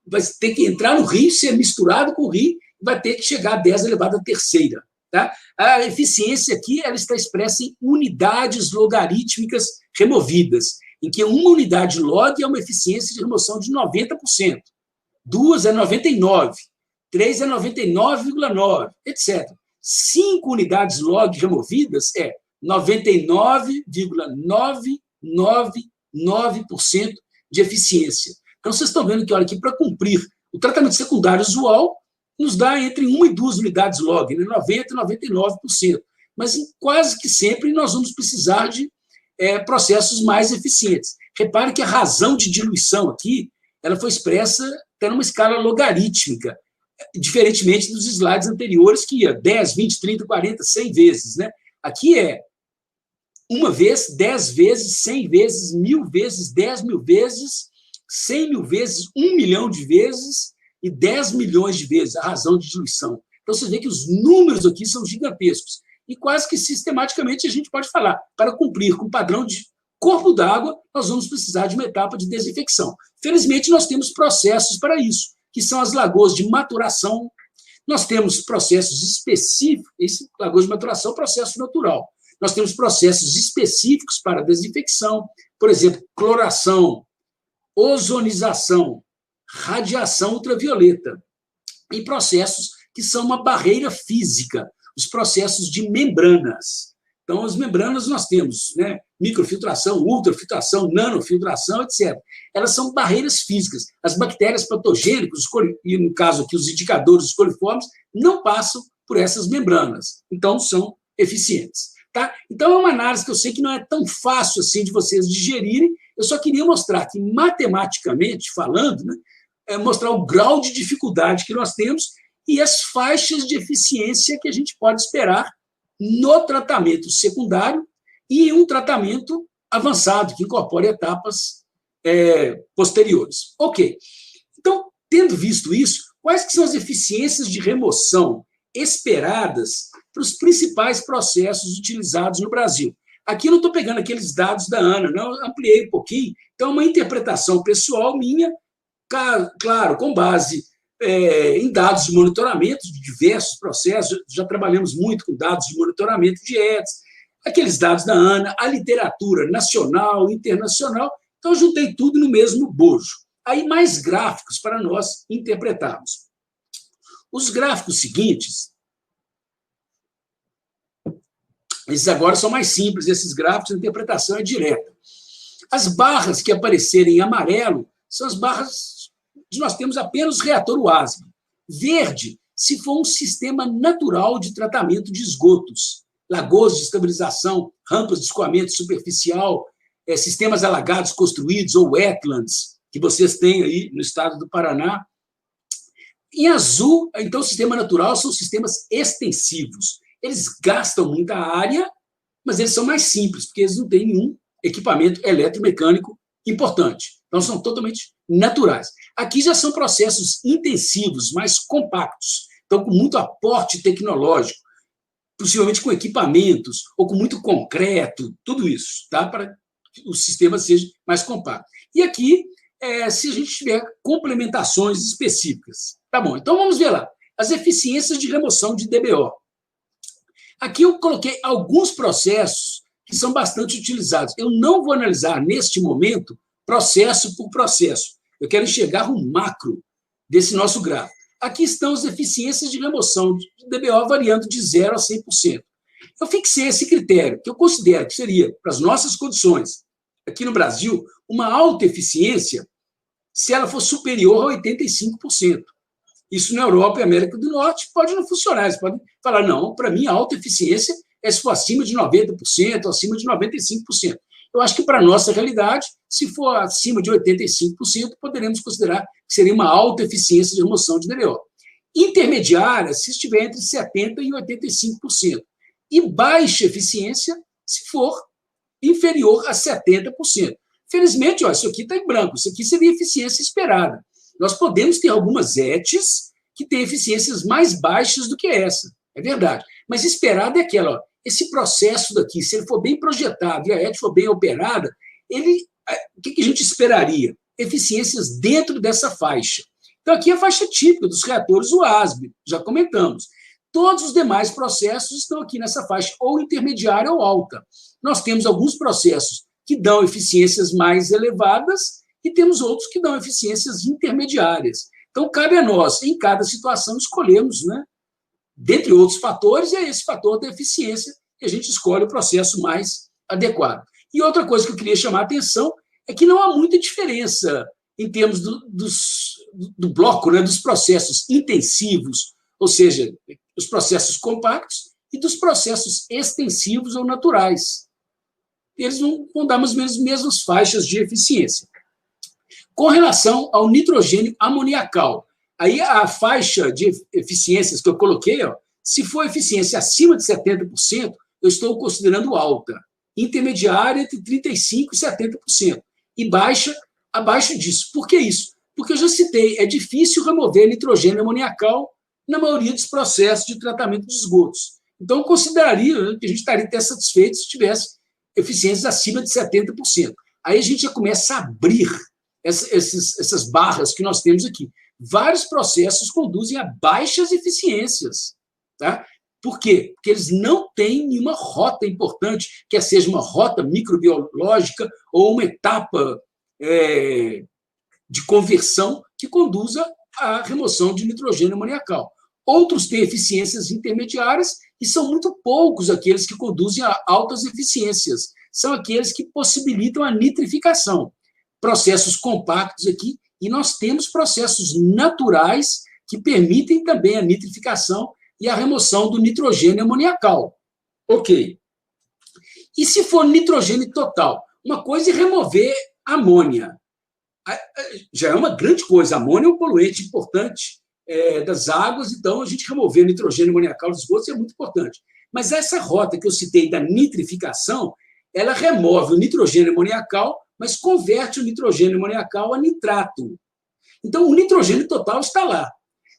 B: vai ter que entrar no rio, ser misturado com o rio, e vai ter que chegar a 10 elevado à terceira. Tá? A eficiência aqui ela está expressa em unidades logarítmicas removidas, em que uma unidade log é uma eficiência de remoção de 90%, 2 é 99%, 3 é 99,9%, etc. 5 unidades log removidas é 99,999% de eficiência. Então, vocês estão vendo que, olha, que para cumprir o tratamento secundário usual, nos dá entre 1 e 2 unidades log, né? 90% e 99%. Mas quase que sempre nós vamos precisar de processos mais eficientes. Repare que a razão de diluição aqui ela foi expressa até numa escala logarítmica, diferentemente dos slides anteriores, que ia 10, 20, 30, 40, 100 vezes. Né? Aqui é 1 vez, 10 vezes, 100 vezes, 1000 vezes, 10.000 vezes, 100.000 vezes, 1 milhão de vezes e 10 milhões de vezes a razão de diluição. Então, você vê que os números aqui são gigantescos. E quase que sistematicamente a gente pode falar, para cumprir com o padrão de corpo d'água, nós vamos precisar de uma etapa de desinfecção. Felizmente, nós temos processos para isso, que são as lagoas de maturação. Nós temos processos específicos, esse lagoa de maturação é um processo natural. Nós temos processos específicos para desinfecção, por exemplo, cloração, ozonização, radiação ultravioleta, e processos que são uma barreira física, os processos de membranas. Então, as membranas nós temos, né, microfiltração, ultrafiltração, nanofiltração, etc. Elas são barreiras físicas. As bactérias patogênicas, e no caso aqui os indicadores dos coliformes, não passam por essas membranas. Então, são eficientes. Tá? Então, é uma análise que eu sei que não é tão fácil assim de vocês digerirem. Eu só queria mostrar que, matematicamente falando, né, mostrar o grau de dificuldade que nós temos e as faixas de eficiência que a gente pode esperar no tratamento secundário e em um tratamento avançado, que incorpore etapas posteriores. Ok. Então, tendo visto isso, quais que são as eficiências de remoção esperadas para os principais processos utilizados no Brasil? Aqui eu não estou pegando aqueles dados da Ana, não, eu ampliei um pouquinho. Então, é uma interpretação pessoal minha, claro, com base em dados de monitoramento de diversos processos. Já trabalhamos muito com dados de monitoramento de ETS, aqueles dados da Ana, a literatura nacional, internacional. Então, eu juntei tudo no mesmo bojo. Aí, mais gráficos para nós interpretarmos. Os gráficos seguintes, esses agora são mais simples, esses gráficos, a interpretação é direta. As barras que aparecerem em amarelo são as barras de nós temos apenas reator UASB. Verde, se for um sistema natural de tratamento de esgotos, lagoas de estabilização, rampas de escoamento superficial, sistemas alagados construídos ou wetlands, que vocês têm aí no estado do Paraná. Em azul, então, o sistema natural são sistemas extensivos. Eles gastam muita área, mas eles são mais simples, porque eles não têm nenhum equipamento eletromecânico importante. Então, são totalmente naturais. Aqui já são processos intensivos, mais compactos, então, com muito aporte tecnológico, possivelmente com equipamentos, ou com muito concreto, tudo isso, tá? Para que o sistema seja mais compacto. E aqui, se a gente tiver complementações específicas. Tá bom, então vamos ver lá. As eficiências de remoção de DBO. Aqui eu coloquei alguns processos que são bastante utilizados. Eu não vou analisar, neste momento, processo por processo. Eu quero enxergar o macro desse nosso gráfico. Aqui estão as eficiências de remoção de DBO variando de 0 a 100%. Eu fixei esse critério, que eu considero que seria, para as nossas condições, aqui no Brasil, uma alta eficiência se ela for superior a 85%. Isso na Europa e América do Norte pode não funcionar. Eles podem falar, não, para mim a alta eficiência é se for acima de 90%, acima de 95%. Eu acho que para a nossa realidade, se for acima de 85%, poderemos considerar que seria uma alta eficiência de remoção de DBO. Intermediária, se estiver entre 70% e 85%. E baixa eficiência, se for inferior a 70%. Felizmente, ó, isso aqui está em branco, isso aqui seria eficiência esperada. Nós podemos ter algumas ETs que têm eficiências mais baixas do que essa, é verdade. Mas esperada é aquela, ó, esse processo daqui, se ele for bem projetado e a ET for bem operada, o que a gente esperaria? Eficiências dentro dessa faixa. Então, aqui é a faixa típica dos reatores UASB, já comentamos. Todos os demais processos estão aqui nessa faixa, ou intermediária ou alta. Nós temos alguns processos que dão eficiências mais elevadas e temos outros que dão eficiências intermediárias. Então, cabe a nós, em cada situação, escolhermos, né, dentre outros fatores, é esse fator da eficiência que a gente escolhe o processo mais adequado. E outra coisa que eu queria chamar a atenção é que não há muita diferença em termos do bloco, né, dos processos intensivos, ou seja, os processos compactos, e dos processos extensivos ou naturais. Eles vão dar mais ou menos as mesmas faixas de eficiência. Com relação ao nitrogênio amoniacal, aí a faixa de eficiências que eu coloquei, ó, se for eficiência acima de 70%, eu estou considerando alta. Intermediária entre 35% e 70%. E baixa, abaixo disso. Por que isso? Porque eu já citei, é difícil remover nitrogênio amoniacal na maioria dos processos de tratamento de esgotos. Então, eu consideraria que a gente estaria até satisfeito se tivesse eficiências acima de 70%. Aí a gente já começa a abrir essas barras que nós temos aqui. Vários processos conduzem a baixas eficiências. Tá? Por quê? Porque eles não têm nenhuma rota importante, quer seja uma rota microbiológica ou uma etapa de conversão que conduza à remoção de nitrogênio amoniacal. Outros têm eficiências intermediárias e são muito poucos aqueles que conduzem a altas eficiências. São aqueles que possibilitam a nitrificação. Processos compactos aqui, e nós temos processos naturais que permitem também a nitrificação e a remoção do nitrogênio amoniacal. Ok. E se for nitrogênio total? Uma coisa é remover amônia. Já é uma grande coisa. A amônia é um poluente importante das águas, então a gente remover o nitrogênio amoniacal dos esgotos é muito importante. Mas essa rota que eu citei da nitrificação, ela remove o nitrogênio amoniacal, mas converte o nitrogênio amoniacal a nitrato. Então, o nitrogênio total está lá.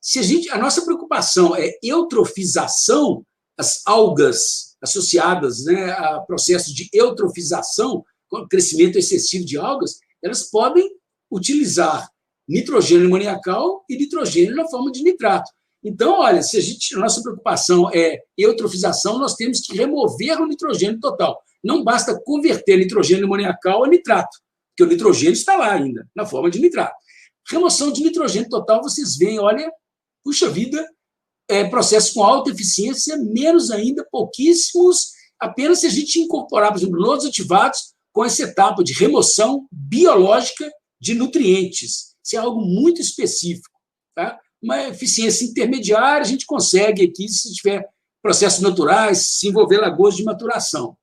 B: Se a nossa preocupação é eutrofização, as algas associadas, né, a processos de eutrofização, com crescimento excessivo de algas, elas podem utilizar nitrogênio amoniacal e nitrogênio na forma de nitrato. Então, olha, se a nossa preocupação é eutrofização, nós temos que remover o nitrogênio total. Não basta converter nitrogênio amoniacal a nitrato, porque o nitrogênio está lá ainda, na forma de nitrato. Remoção de nitrogênio total, vocês veem, olha, puxa vida, processos com alta eficiência, menos ainda, pouquíssimos, apenas se a gente incorporar, por exemplo, lodos ativados com essa etapa de remoção biológica de nutrientes. Isso é algo muito específico. Tá? Uma eficiência intermediária, a gente consegue aqui, se tiver processos naturais, se envolver lagoas de maturação.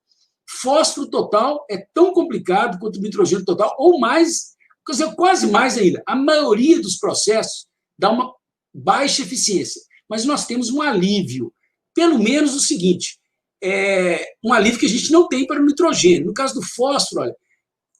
B: Fósforo total é tão complicado quanto o nitrogênio total, ou mais, quer dizer, quase mais ainda. A maioria dos processos dá uma baixa eficiência, mas nós temos um alívio. Pelo menos o seguinte, um alívio que a gente não tem para o nitrogênio. No caso do fósforo, olha,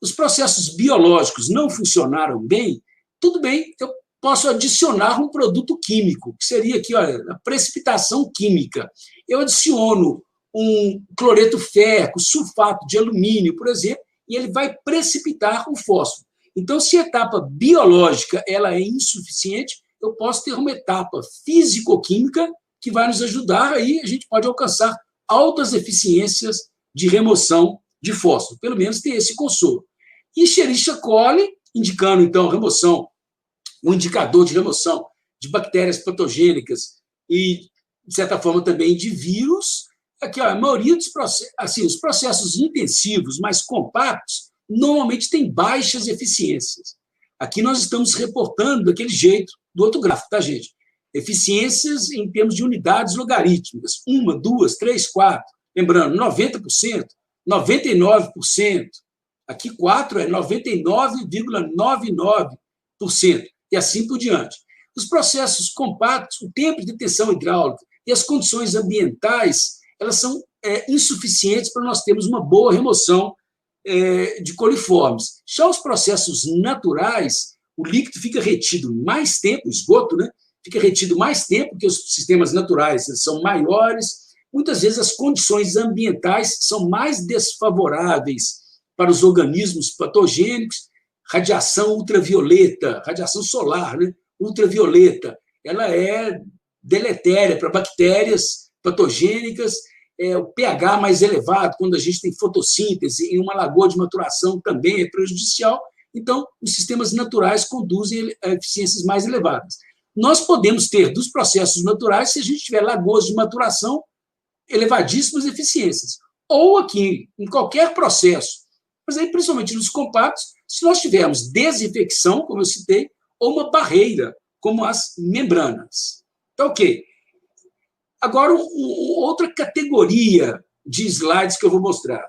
B: os processos biológicos não funcionaram bem, tudo bem, eu posso adicionar um produto químico, que seria aqui, olha, a precipitação química. Eu adiciono um cloreto férrico, sulfato de alumínio, por exemplo, e ele vai precipitar o fósforo. Então, se a etapa biológica ela é insuficiente, eu posso ter uma etapa físico-química que vai nos ajudar, aí a gente pode alcançar altas eficiências de remoção de fósforo. Pelo menos tem esse consolo. E Escherichia coli, indicando, então, remoção, um indicador de remoção de bactérias patogênicas e, de certa forma, também de vírus. Aqui, ó, a maioria dos processos, assim, os processos intensivos, mais compactos, normalmente têm baixas eficiências. Aqui nós estamos reportando daquele jeito, do outro gráfico, tá, gente? Eficiências em termos de unidades logarítmicas. 1, 2, 3, 4. Lembrando, 90%, 99%. Aqui 4 é 99,99%. E assim por diante. Os processos compactos, o tempo de detenção hidráulica e as condições ambientais, elas são insuficientes para nós termos uma boa remoção de coliformes. Já os processos naturais, o líquido fica retido mais tempo, o esgoto, né, fica retido mais tempo, porque os sistemas naturais eles são maiores, muitas vezes as condições ambientais são mais desfavoráveis para os organismos patogênicos, radiação ultravioleta, radiação solar, né? Ultravioleta, ela é deletéria para bactérias patogênicas, o pH mais elevado, quando a gente tem fotossíntese em uma lagoa de maturação, também é prejudicial. Então, os sistemas naturais conduzem a eficiências mais elevadas. Nós podemos ter, dos processos naturais, se a gente tiver lagoas de maturação, elevadíssimas eficiências. Ou aqui, em qualquer processo, mas aí, principalmente nos compactos, se nós tivermos desinfecção, como eu citei, ou uma barreira, como as membranas. Então, ok. Agora, outra categoria de slides que eu vou mostrar.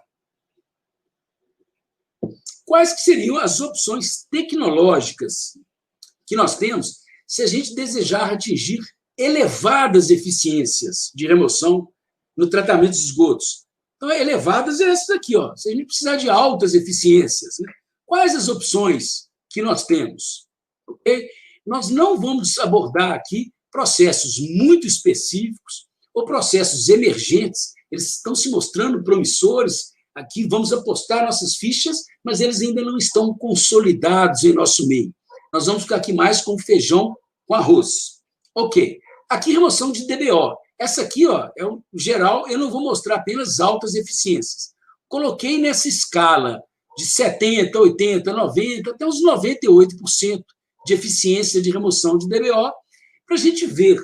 B: Quais que seriam as opções tecnológicas que nós temos se a gente desejar atingir elevadas eficiências de remoção no tratamento de esgotos? Então, elevadas é essas aqui, ó. Se a gente precisar de altas eficiências, né? Quais as opções que nós temos? Okay? Nós não vamos abordar aqui processos muito específicos ou processos emergentes. Eles estão se mostrando promissores. Aqui vamos apostar nossas fichas, mas eles ainda não estão consolidados em nosso meio. Nós vamos ficar aqui mais com feijão com arroz. Ok. Aqui, remoção de DBO. Essa aqui, ó, é o geral, eu não vou mostrar apenas altas eficiências. Coloquei nessa escala de 70%, 80%, 90%, até uns 98% de eficiência de remoção de DBO, para a gente ver,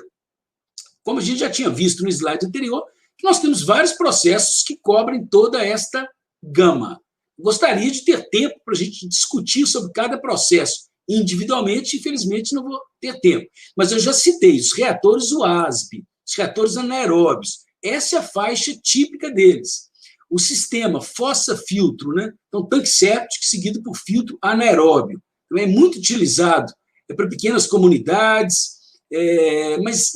B: como a gente já tinha visto no slide anterior, que nós temos vários processos que cobrem toda esta gama. Gostaria de ter tempo para a gente discutir sobre cada processo individualmente, infelizmente não vou ter tempo. Mas eu já citei os reatores UASB, os reatores anaeróbios. Essa é a faixa típica deles. O sistema fossa-filtro, né? Então, tanque séptico seguido por filtro anaeróbio. Então, é muito utilizado para pequenas comunidades, mas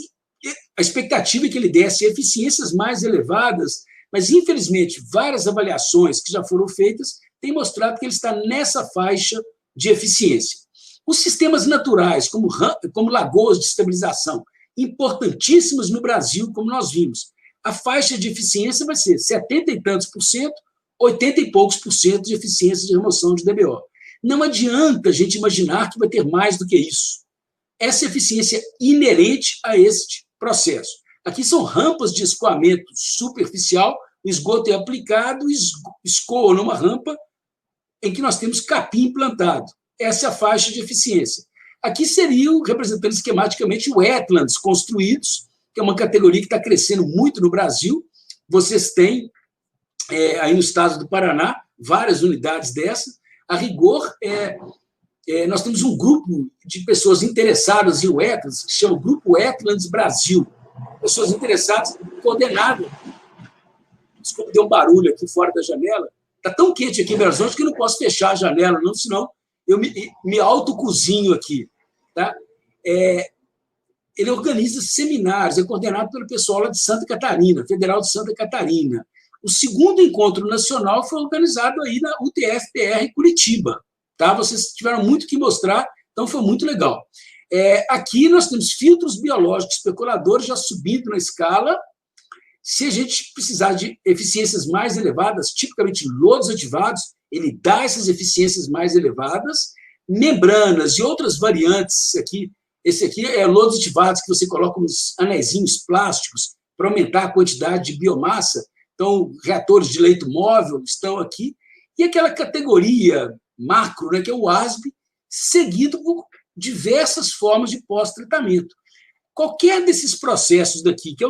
B: a expectativa é que ele desse eficiências mais elevadas, mas, infelizmente, várias avaliações que já foram feitas têm mostrado que ele está nessa faixa de eficiência. Os sistemas naturais, como lagoas de estabilização, importantíssimos no Brasil, como nós vimos, a faixa de eficiência vai ser 70 e tantos por cento, 80 e poucos por cento de eficiência de remoção de DBO. Não adianta a gente imaginar que vai ter mais do que isso. Essa eficiência inerente a este processo. Aqui são rampas de escoamento superficial, o esgoto é aplicado, escoa numa rampa em que nós temos capim implantado. Essa é a faixa de eficiência. Aqui seriam, representando esquematicamente, wetlands construídos, que é uma categoria que está crescendo muito no Brasil. Vocês têm, aí no estado do Paraná, várias unidades dessas. A rigor, nós temos um grupo de pessoas interessadas em wetlands, que se chama Grupo Wetlands Brasil. Pessoas interessadas, coordenadas. Desculpa, deu um barulho aqui fora da janela. Está tão quente aqui em Belo Horizonte que eu não posso fechar a janela, não, senão eu me autocozinho aqui. Tá? Ele organiza seminários, é coordenado pelo pessoal lá de Santa Catarina, Federal de Santa Catarina. O segundo encontro nacional foi organizado aí na UTF-PR Curitiba. Tá? Vocês tiveram muito que mostrar, então foi muito legal. Aqui nós temos filtros biológicos especuladores já subindo na escala. Se a gente precisar de eficiências mais elevadas, tipicamente lodos ativados, ele dá essas eficiências mais elevadas. Membranas e outras variantes aqui. Esse aqui é lodos ativados que você coloca uns anéisinhos plásticos para aumentar a quantidade de biomassa. Então, reatores de leito móvel estão aqui. E aquela categoria macro, né, que é o ASB, seguido por diversas formas de pós-tratamento. Qualquer desses processos daqui que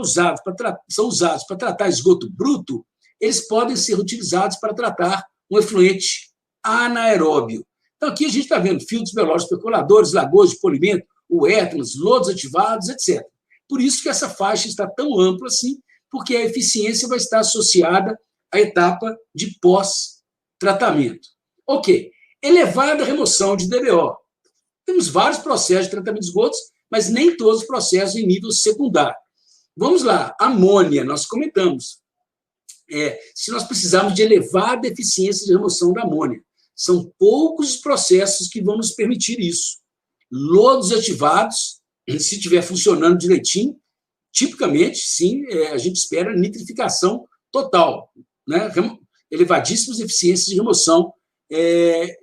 B: são usados para tratar esgoto bruto, eles podem ser utilizados para tratar um efluente anaeróbio. Então, aqui a gente está vendo filtros biológicos especuladores, lagoas de polimento, wetlands, lodos ativados, etc. Por isso que essa faixa está tão ampla assim, porque a eficiência vai estar associada à etapa de pós-tratamento. Ok. Elevada remoção de DBO. Temos vários processos de tratamento de esgotos, mas nem todos os processos em nível secundário. Vamos lá. Amônia, nós comentamos. Se nós precisarmos de elevada eficiência de remoção da amônia. São poucos os processos que vão nos permitir isso. Lodos ativados, se estiver funcionando direitinho, tipicamente, sim, a gente espera nitrificação total, né? Elevadíssimas eficiências de remoção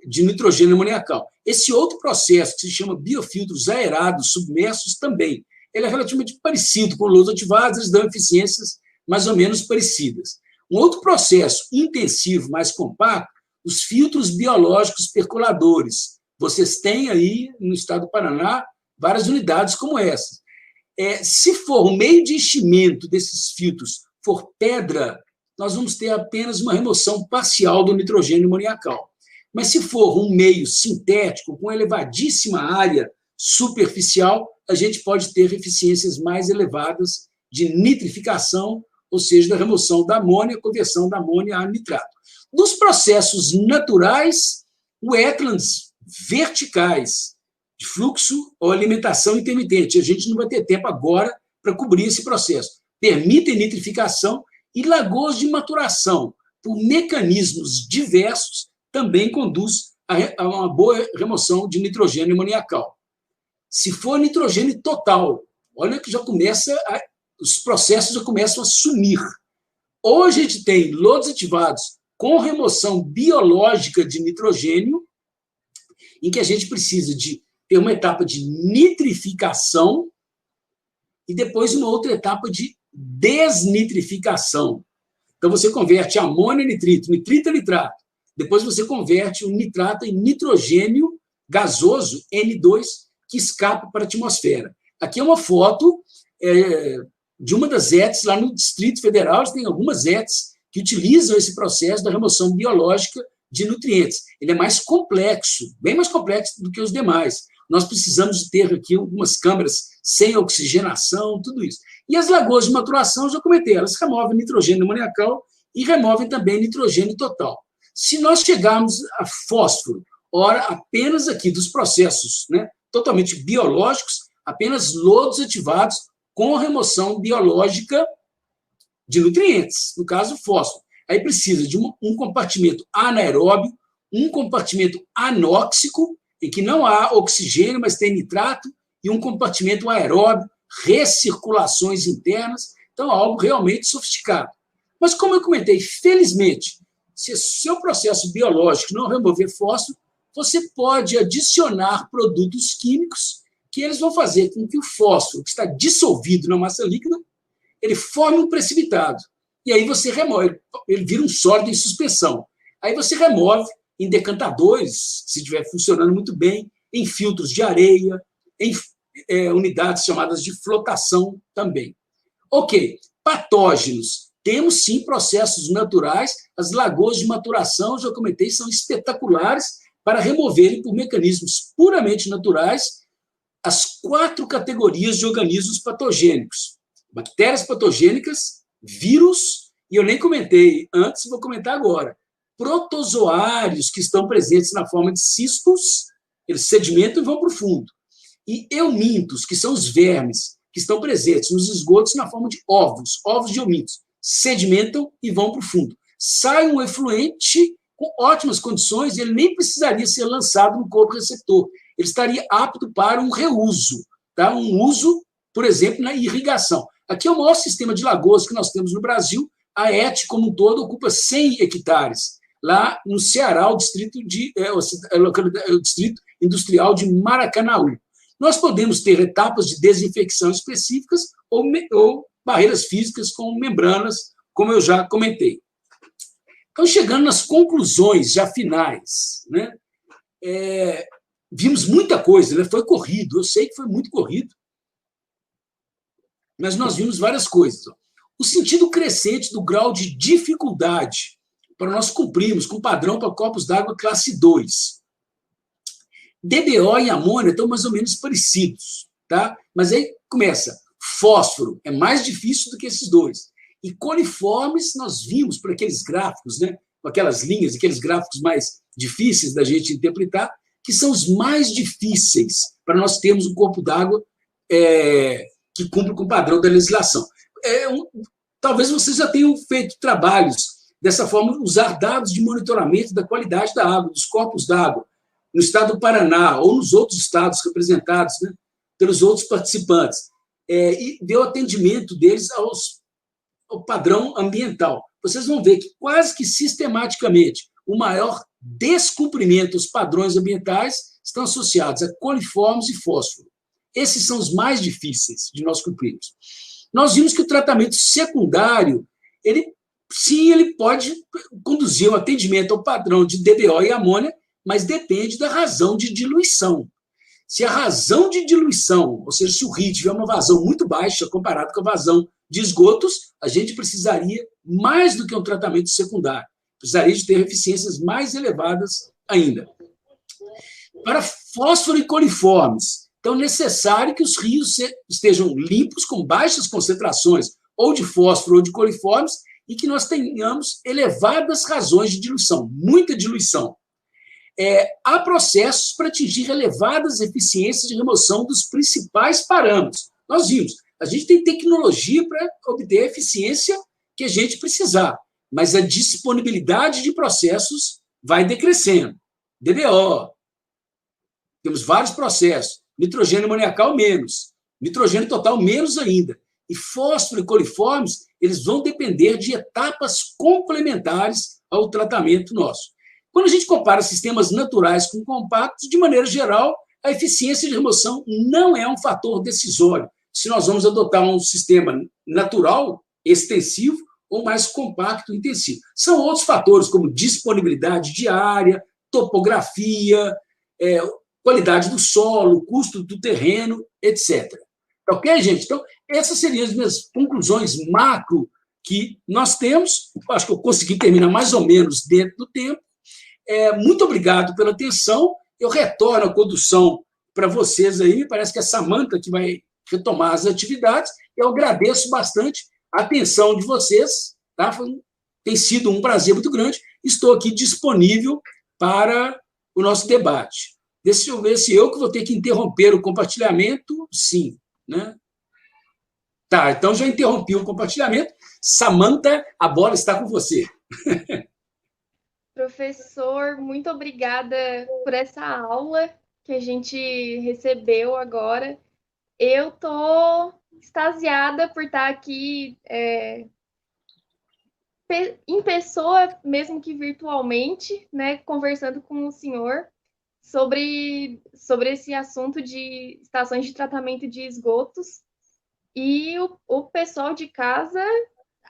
B: de nitrogênio amoniacal. Esse outro processo, que se chama biofiltros aerados submersos, também, ele é relativamente parecido com lodos ativados, eles dão eficiências mais ou menos parecidas. Um outro processo intensivo, mais compacto, os filtros biológicos percoladores. Vocês têm aí, no estado do Paraná, várias unidades como essas. Se for o meio de enchimento desses filtros for pedra, nós vamos ter apenas uma remoção parcial do nitrogênio amoniacal. Mas se for um meio sintético, com elevadíssima área superficial, a gente pode ter eficiências mais elevadas de nitrificação, ou seja, da remoção da amônia, conversão da amônia a nitrato. Dos processos naturais, wetlands verticais, de fluxo ou alimentação intermitente. A gente não vai ter tempo agora para cobrir esse processo. Permitem nitrificação e lagoas de maturação, por mecanismos diversos, também conduz a uma boa remoção de nitrogênio amoniacal. Se for nitrogênio total, olha que já começa, os processos já começam a sumir. Hoje a gente tem lodos ativados com remoção biológica de nitrogênio, em que a gente precisa de ter uma etapa de nitrificação e depois uma outra etapa de desnitrificação. Então, você converte amônia em nitrito, nitrito em nitrato. Depois você converte o nitrato em nitrogênio gasoso, N2, que escapa para a atmosfera. Aqui é uma foto de uma das ETs lá no Distrito Federal. Tem algumas ETs que utilizam esse processo da remoção biológica de nutrientes. Ele é mais complexo, bem mais complexo do que os demais. Nós precisamos de ter aqui algumas câmaras sem oxigenação, tudo isso. E as lagoas de maturação, eu já comentei, elas removem nitrogênio amoniacal e removem também nitrogênio total. Se nós chegarmos a fósforo, ora, apenas aqui dos processos, né, totalmente biológicos, apenas lodos ativados com remoção biológica de nutrientes, no caso, fósforo. Aí precisa de um compartimento anaeróbio, um compartimento anóxico, em que não há oxigênio, mas tem nitrato, e um compartimento aeróbio, recirculações internas. Então, algo realmente sofisticado. Mas, como eu comentei, felizmente, se o seu processo biológico não remover fósforo, você pode adicionar produtos químicos que eles vão fazer com que o fósforo, que está dissolvido na massa líquida, ele forme um precipitado. E aí você remove, ele vira um sólido em suspensão. Aí você remove em decantadores, se estiver funcionando muito bem, em filtros de areia, em unidades chamadas de flotação também. Ok, patógenos. Temos, sim, processos naturais. As lagoas de maturação, já comentei, são espetaculares para removerem, por mecanismos puramente naturais, as 4 categorias de organismos patogênicos. Bactérias patogênicas, vírus, e eu nem comentei antes, vou comentar agora. Protozoários que estão presentes na forma de cistos, eles sedimentam e vão para o fundo. E eumintos, que são os vermes, que estão presentes nos esgotos na forma de ovos de eumintos, sedimentam e vão para o fundo. Sai um efluente com ótimas condições, ele nem precisaria ser lançado no corpo receptor. Ele estaria apto para um reuso, tá? Um uso, por exemplo, na irrigação. Aqui é o maior sistema de lagoas que nós temos no Brasil. A ET, como um todo, ocupa 100 hectares. Lá no Ceará, o distrito industrial de Maracanaú. Nós podemos ter etapas de desinfecção específicas ou barreiras físicas com membranas, como eu já comentei. Então, chegando nas conclusões já finais, né? Vimos muita coisa, né? Foi corrido, eu sei que foi muito corrido, mas nós vimos várias coisas. O sentido crescente do grau de dificuldade para nós cumprirmos com o padrão para copos d'água classe 2. DBO e amônia estão mais ou menos parecidos, tá? Mas aí começa, fósforo é mais difícil do que esses dois. E coliformes nós vimos por aqueles gráficos, né? Com aquelas linhas, aqueles gráficos mais difíceis da gente interpretar, que são os mais difíceis para nós termos um corpo d'água que cumpre com o padrão da legislação. Talvez vocês já tenham feito trabalhos dessa forma, usar dados de monitoramento da qualidade da água, dos corpos d'água, no estado do Paraná ou nos outros estados representados, né, pelos outros participantes. e ver o atendimento deles ao padrão ambiental. Vocês vão ver que quase que sistematicamente o maior descumprimento dos padrões ambientais estão associados a coliformes e fósforo. Esses são os mais difíceis de nós cumprirmos. Nós vimos que o tratamento secundário, sim, ele pode conduzir ao atendimento ao padrão de DBO e amônia, mas depende da razão de diluição. Se a razão de diluição, ou seja, se o rio tiver uma vazão muito baixa comparado com a vazão de esgotos, a gente precisaria mais do que um tratamento secundário. Precisaria de ter eficiências mais elevadas ainda. Para fósforo e coliformes, então é necessário que os rios estejam limpos, com baixas concentrações ou de fósforo ou de coliformes, e que nós tenhamos elevadas razões de diluição, muita diluição. Há processos para atingir elevadas eficiências de remoção dos principais parâmetros. Nós vimos, a gente tem tecnologia para obter a eficiência que a gente precisar, mas a disponibilidade de processos vai decrescendo. DBO, temos vários processos, nitrogênio amoniacal menos, nitrogênio total menos ainda, e fósforo e coliformes, eles vão depender de etapas complementares ao tratamento nosso. Quando a gente compara sistemas naturais com compactos, de maneira geral, a eficiência de remoção não é um fator decisório, se nós vamos adotar um sistema natural, extensivo, ou mais compacto, intensivo. São outros fatores, como disponibilidade de área, topografia, qualidade do solo, custo do terreno, etc. Tá ok, gente? Então, essas seriam as minhas conclusões macro que nós temos. Acho que eu consegui terminar mais ou menos dentro do tempo. Muito obrigado pela atenção. Eu retorno a condução para vocês aí. Parece que é a Samanta que vai retomar as atividades. Eu agradeço bastante a atenção de vocês. Tá? Tem sido um prazer muito grande. Estou aqui disponível para o nosso debate. Deixa eu ver se eu que vou ter que interromper o compartilhamento. Sim, né? Tá, então já interrompi o compartilhamento. Samanta, a bola está com você.
A: Professor, muito obrigada por essa aula que a gente recebeu agora. Eu estou extasiada por estar aqui em pessoa, mesmo que virtualmente, né, conversando com o senhor sobre esse assunto de estações de tratamento de esgotos. E o pessoal de casa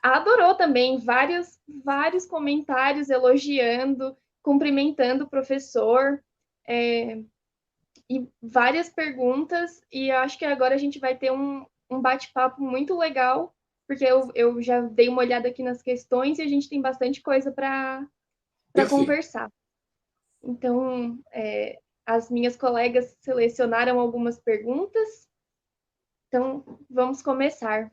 A: adorou também, vários comentários elogiando, cumprimentando o professor, e várias perguntas, e acho que agora a gente vai ter um bate-papo muito legal, porque eu já dei uma olhada aqui nas questões e a gente tem bastante coisa para conversar. Então, as minhas colegas selecionaram algumas perguntas, então vamos começar.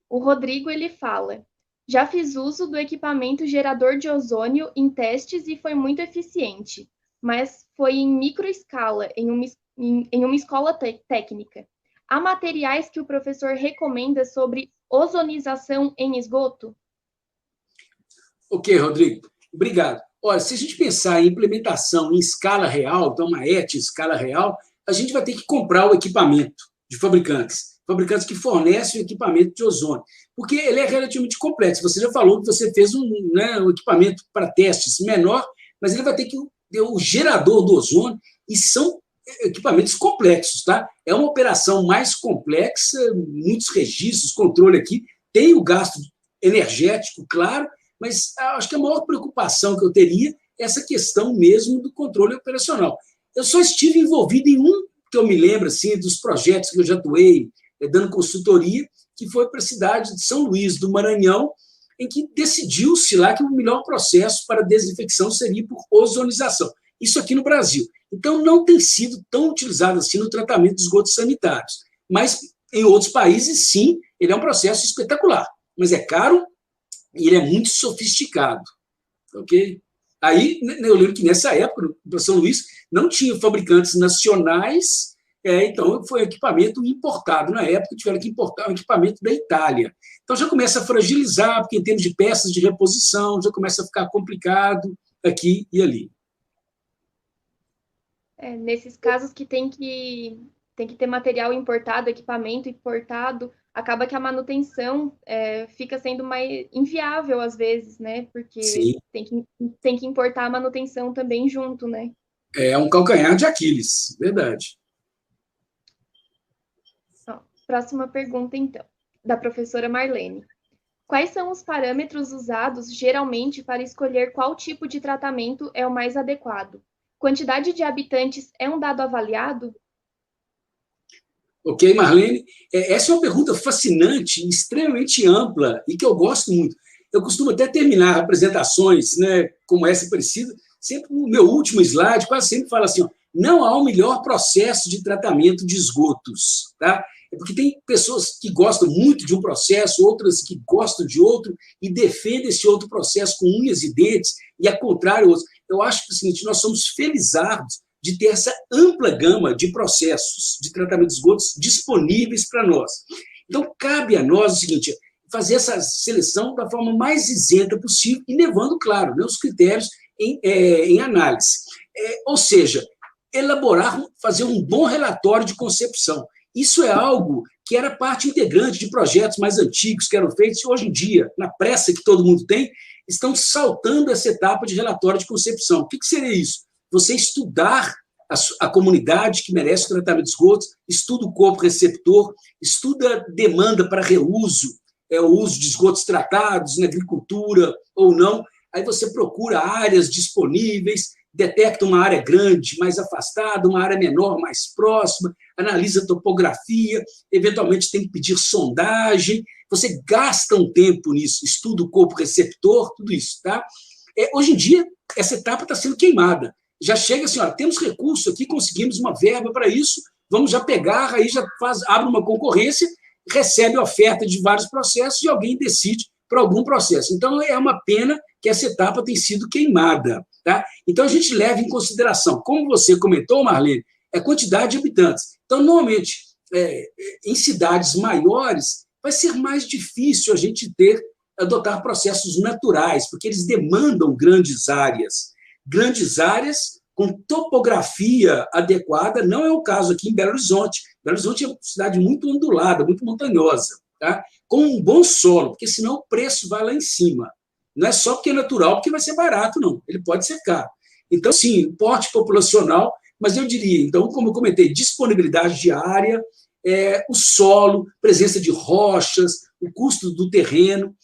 A: O Rodrigo, ele fala: já fiz uso do equipamento gerador de ozônio em testes e foi muito eficiente, mas foi em microescala, em uma escola técnica. Há materiais que o professor recomenda sobre ozonização em esgoto?
B: Ok, Rodrigo, obrigado. Olha, se a gente pensar em implementação em escala real, então uma ET em escala real, a gente vai ter que comprar o equipamento de fabricantes que fornecem o equipamento de ozônio, porque ele é relativamente complexo. Você já falou que você fez um equipamento para testes menor, mas ele vai ter que ter o gerador do ozônio, e são equipamentos complexos, tá? É uma operação mais complexa, muitos registros, controle aqui, tem o gasto energético, claro, mas acho que a maior preocupação que eu teria é essa questão mesmo do controle operacional. Eu só estive envolvido em um, que eu me lembro, assim, dos projetos que eu já atuei, dando consultoria, que foi para a cidade de São Luís do Maranhão, em que decidiu-se lá que o melhor processo para desinfecção seria por ozonização. Isso aqui no Brasil. Então, não tem sido tão utilizado assim no tratamento de esgotos sanitários. Mas, em outros países, sim, ele é um processo espetacular. Mas é caro e ele é muito sofisticado. Ok? Aí, eu lembro que nessa época, no São Luís, não tinha fabricantes nacionais, então foi equipamento importado. Na época, tiveram que importar um equipamento da Itália. Então, já começa a fragilizar, porque em termos de peças de reposição, já começa a ficar complicado aqui e ali.
A: Nesses casos que tem que tem que ter material importado, equipamento importado, acaba que a manutenção fica sendo mais inviável às vezes, né? Porque
B: Sim,
A: tem que importar a manutenção também junto, né?
B: é um calcanhar de Aquiles, verdade.
A: Ó, próxima pergunta, então, da professora Marlene. Quais são os parâmetros usados geralmente para escolher qual tipo de tratamento é o mais adequado? Quantidade de habitantes é um dado avaliado?
B: Ok, Marlene? Essa é uma pergunta fascinante, extremamente ampla e que eu gosto muito. Eu costumo até terminar apresentações, né, como essa parecida, sempre no meu último slide, quase sempre falo assim, ó, não há um melhor processo de tratamento de esgotos, tá? É porque tem pessoas que gostam muito de um processo, outras que gostam de outro e defendem esse outro processo com unhas e dentes, e a contrário, outros. Eu acho que é o seguinte, nós somos felizardos de ter essa ampla gama de processos de tratamento de esgotos disponíveis para nós. Então, cabe a nós o seguinte, fazer essa seleção da forma mais isenta possível e levando, claro, né, os critérios em análise. Ou seja, elaborar, fazer um bom relatório de concepção. Isso é algo que era parte integrante de projetos mais antigos que eram feitos, e hoje em dia, na pressa que todo mundo tem, estão saltando essa etapa de relatório de concepção. O que seria isso? Você estudar a comunidade que merece o tratamento de esgotos, estuda o corpo receptor, estuda demanda para reuso, o uso de esgotos tratados na agricultura ou não. Aí você procura áreas disponíveis, detecta uma área grande, mais afastada, uma área menor, mais próxima, analisa a topografia, eventualmente tem que pedir sondagem, você gasta um tempo nisso, estuda o corpo receptor, tudo isso, tá? Hoje em dia, essa etapa está sendo queimada. Já chega assim, ó, temos recurso aqui, conseguimos uma verba para isso, vamos já pegar, aí já abre uma concorrência, recebe oferta de vários processos e alguém decide para algum processo. Então, é uma pena que essa etapa tem sido queimada. Tá? Então, a gente leva em consideração, como você comentou, Marlene, a quantidade de habitantes. Então, normalmente, em cidades maiores, vai ser mais difícil a gente adotar processos naturais, porque eles demandam grandes áreas com topografia adequada, não é o caso aqui em Belo Horizonte. Belo Horizonte é uma cidade muito ondulada, muito montanhosa, tá? Com um bom solo, porque senão o preço vai lá em cima. Não é só porque é natural, porque vai ser barato, não. Ele pode ser caro. Então, sim, porte populacional, mas eu diria, então, como eu comentei, disponibilidade de área, o solo, presença de rochas, o custo do terreno.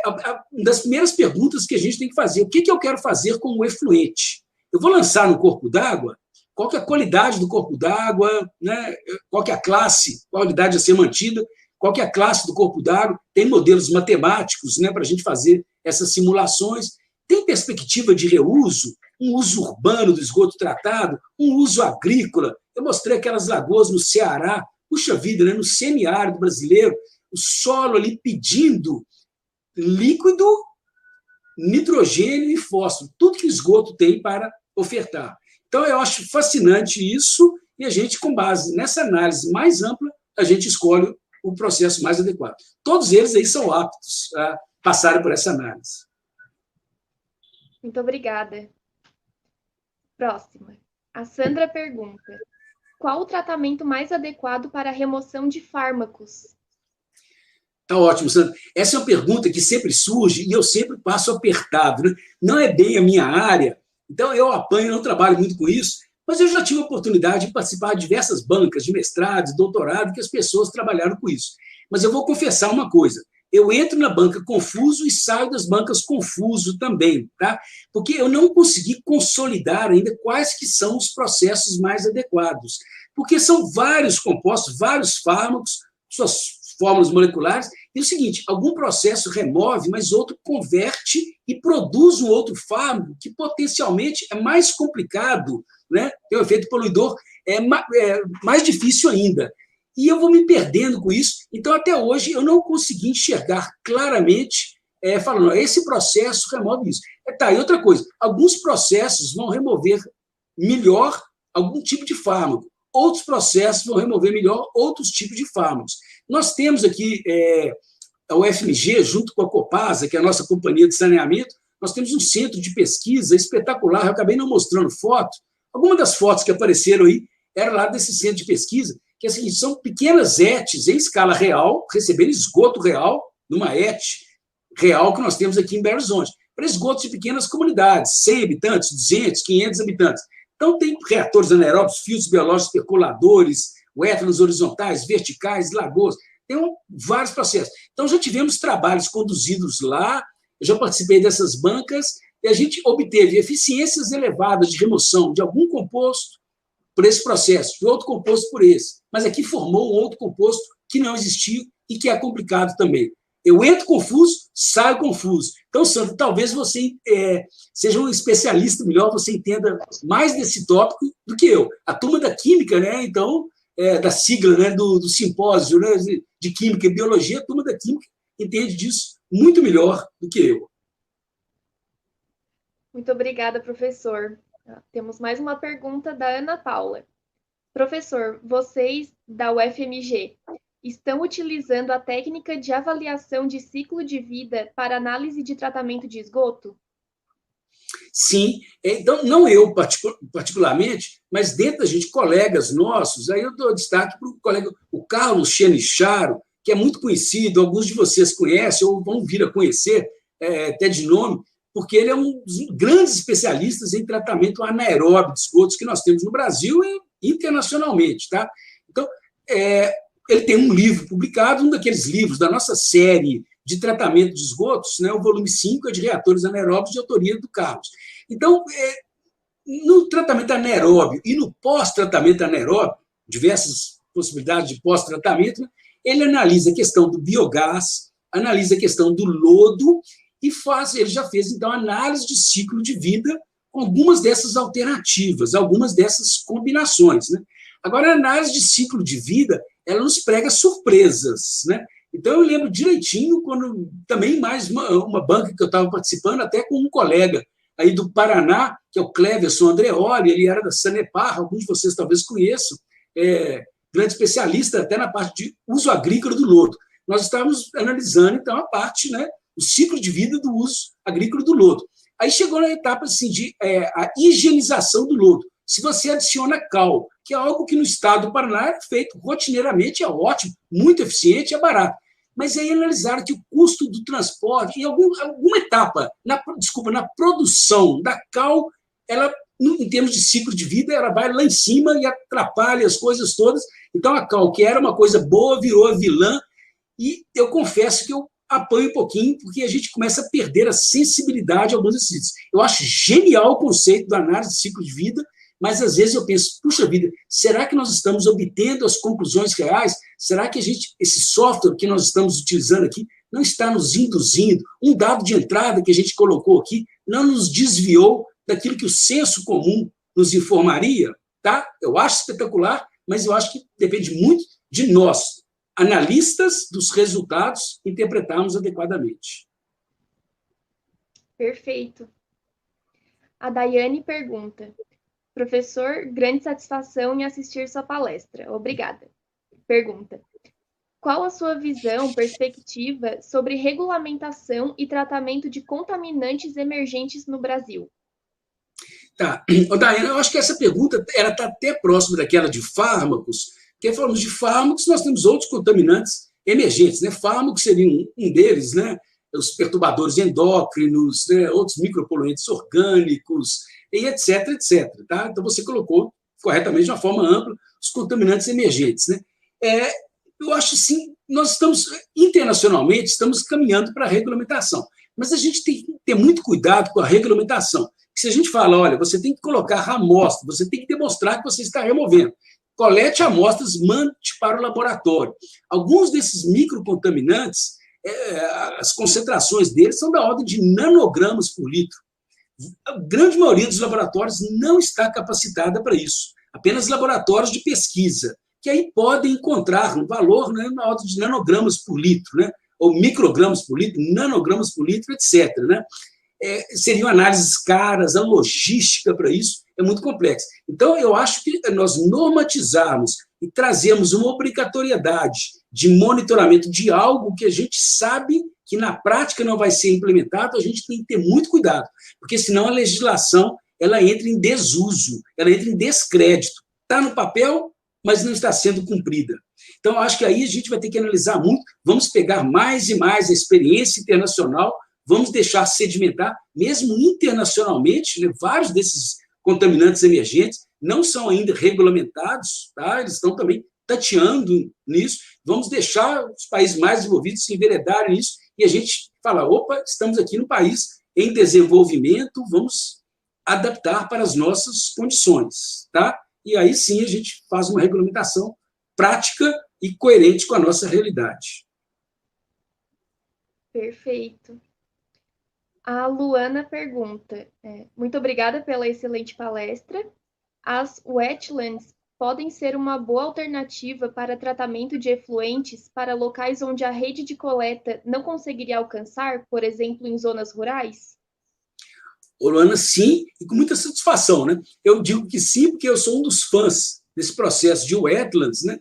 B: Uma das primeiras perguntas que a gente tem que fazer, o que eu quero fazer com o efluente? Eu vou lançar no corpo d'água? Qual que é a qualidade do corpo d'água? Né? Qual que é a classe, qualidade a ser mantida? Qual que é a classe do corpo d'água? Tem modelos matemáticos, né, para a gente fazer essas simulações. Tem perspectiva de reuso, um uso urbano do esgoto tratado, um uso agrícola. Eu mostrei aquelas lagoas no Ceará, puxa vida, né, no semiárido brasileiro, o solo ali pedindo líquido, nitrogênio e fósforo, tudo que o esgoto tem para ofertar. Então, eu acho fascinante isso, e a gente, com base nessa análise mais ampla, a gente escolhe o processo mais adequado. Todos eles aí são aptos a passarem por essa análise.
A: Muito obrigada. Próxima. A Sandra pergunta: qual o tratamento mais adequado para a remoção de fármacos?
B: Tá ótimo, Sandra. Essa é uma pergunta que sempre surge e eu sempre passo apertado, né? Não é bem a minha área, então eu apanho, não trabalho muito com isso, mas eu já tive a oportunidade de participar de diversas bancas de mestrado, de doutorado, que as pessoas trabalharam com isso. Mas eu vou confessar uma coisa, eu entro na banca confuso e saio das bancas confuso também, tá? Porque eu não consegui consolidar ainda quais que são os processos mais adequados, porque são vários compostos, vários fármacos, suas fórmulas moleculares, e o seguinte, algum processo remove, mas outro converte e produz um outro fármaco que potencialmente é mais complicado, né? Tem um efeito poluidor mais difícil ainda. E eu vou me perdendo com isso, então até hoje eu não consegui enxergar claramente, falando, esse processo remove isso. Tá, e outra coisa, alguns processos vão remover melhor algum tipo de fármaco, outros processos vão remover melhor outros tipos de fármacos. Nós temos aqui a UFMG, junto com a Copasa, que é a nossa companhia de saneamento, nós temos um centro de pesquisa espetacular, eu acabei não mostrando foto, algumas das fotos que apareceram aí era lá desse centro de pesquisa, que assim, são pequenas ETs em escala real, recebendo esgoto real, numa ET real que nós temos aqui em Belo Horizonte, para esgotos de pequenas comunidades, 100 habitantes, 200, 500 habitantes. Então, tem reatores anaeróbicos, filtros biológicos percoladores, uétanos horizontais, verticais, lagoas, tem vários processos. Então, já tivemos trabalhos conduzidos lá, eu já participei dessas bancas, e a gente obteve eficiências elevadas de remoção de algum composto por esse processo, de outro composto por esse. Mas aqui formou um outro composto que não existia e que é complicado também. Eu entro confuso, saio confuso. Então, Sandro, talvez você seja um especialista melhor, você entenda mais desse tópico do que eu. A turma da química, né? Então, da sigla, né? do simpósio, né? de química e biologia, a turma da química entende disso muito melhor do que eu.
A: Muito obrigada, professor. Temos mais uma pergunta da Ana Paula. Professor, vocês da UFMG estão utilizando a técnica de avaliação de ciclo de vida para análise de tratamento de esgoto?
B: Sim, então, não eu particularmente, mas dentro da gente, colegas nossos, aí eu dou destaque para o colega, o Carlos Chenicharo, que é muito conhecido, alguns de vocês conhecem ou vão vir a conhecer, até de nome, porque ele é um dos grandes especialistas em tratamento anaeróbio de esgotos que nós temos no Brasil e internacionalmente. Tá? Então, ele tem um livro publicado, um daqueles livros da nossa série de tratamento de esgotos, né, o volume 5 é de reatores anaeróbios de autoria do Carlos. Então, no tratamento anaeróbio e no pós-tratamento anaeróbio, diversas possibilidades de pós-tratamento, ele analisa a questão do biogás, analisa a questão do lodo e ele já fez, então, análise de ciclo de vida com algumas dessas alternativas, algumas dessas combinações. Né? Agora, a análise de ciclo de vida, ela nos prega surpresas, né? Então, eu lembro direitinho, quando também mais uma banca que eu estava participando, até com um colega aí do Paraná, que é o Cleverson Andreoli, ele era da Sanepar, alguns de vocês talvez conheçam, grande especialista até na parte de uso agrícola do lodo. Nós estávamos analisando, então, a parte, né, o ciclo de vida do uso agrícola do lodo. Aí chegou na etapa assim, de a higienização do lodo. Se você adiciona cal, que é algo que no estado do Paraná é feito rotineiramente, é ótimo, muito eficiente, é barato. Mas aí analisaram que o custo do transporte, em alguma etapa, na produção da cal, ela, em termos de ciclo de vida, ela vai lá em cima e atrapalha as coisas todas. Então, a cal, que era uma coisa boa, virou a vilã. E eu confesso que eu apanho um pouquinho, porque a gente começa a perder a sensibilidade a alguns desses. Eu acho genial o conceito da análise de ciclo de vida, mas às vezes eu penso, puxa vida, será que nós estamos obtendo as conclusões reais? Será que esse software que nós estamos utilizando aqui não está nos induzindo? Um dado de entrada que a gente colocou aqui não nos desviou daquilo que o senso comum nos informaria? Tá? Eu acho espetacular, mas eu acho que depende muito de nós, analistas dos resultados, interpretarmos adequadamente.
A: Perfeito. A Daiane pergunta: professor, grande satisfação em assistir sua palestra. Obrigada. Pergunta: qual a sua visão, perspectiva sobre regulamentação e tratamento de contaminantes emergentes no Brasil?
B: Tá. Daiane, eu acho que essa pergunta está até próxima daquela de fármacos, porque falamos de fármacos, nós temos outros contaminantes emergentes, né? Fármacos seria um deles, né? Os perturbadores endócrinos, né? Outros micropoluentes orgânicos, e etc, etc. Tá? Então, você colocou corretamente, de uma forma ampla, os contaminantes emergentes. Né? Eu acho, sim, nós estamos, internacionalmente, estamos caminhando para a regulamentação, mas a gente tem que ter muito cuidado com a regulamentação. Porque se a gente fala, olha, você tem que colocar amostra, você tem que demonstrar que você está removendo. Colete amostras, mande para o laboratório. Alguns desses microcontaminantes, as concentrações deles são da ordem de nanogramas por litro. A grande maioria dos laboratórios não está capacitada para isso. Apenas laboratórios de pesquisa, que aí podem encontrar um valor, né, na ordem de nanogramas por litro, né, ou microgramas por litro, nanogramas por litro, etc. Né? Seriam análises caras, a logística para isso é muito complexa. Então, eu acho que nós normatizarmos e trazermos uma obrigatoriedade de monitoramento de algo que a gente sabe que na prática não vai ser implementado, a gente tem que ter muito cuidado, porque senão a legislação ela entra em desuso, ela entra em descrédito. está no papel, mas não está sendo cumprida. Então, acho que aí a gente vai ter que analisar muito, vamos pegar mais e mais a experiência internacional, vamos deixar sedimentar, mesmo internacionalmente, né, vários desses contaminantes emergentes não são ainda regulamentados, tá? Eles estão também tateando nisso, vamos deixar os países mais desenvolvidos se enveredarem nisso, e a gente fala, opa, estamos aqui no país em desenvolvimento, vamos adaptar para as nossas condições, tá? E aí sim a gente faz uma regulamentação prática e coerente com a nossa realidade.
A: Perfeito. A Luana pergunta, muito obrigada pela excelente palestra. As wetlands podem ser uma boa alternativa para tratamento de efluentes para locais onde a rede de coleta não conseguiria alcançar, por exemplo, em zonas rurais?
B: Luana, sim, e com muita satisfação, né? Eu digo que sim, porque eu sou um dos fãs desse processo de wetlands, né?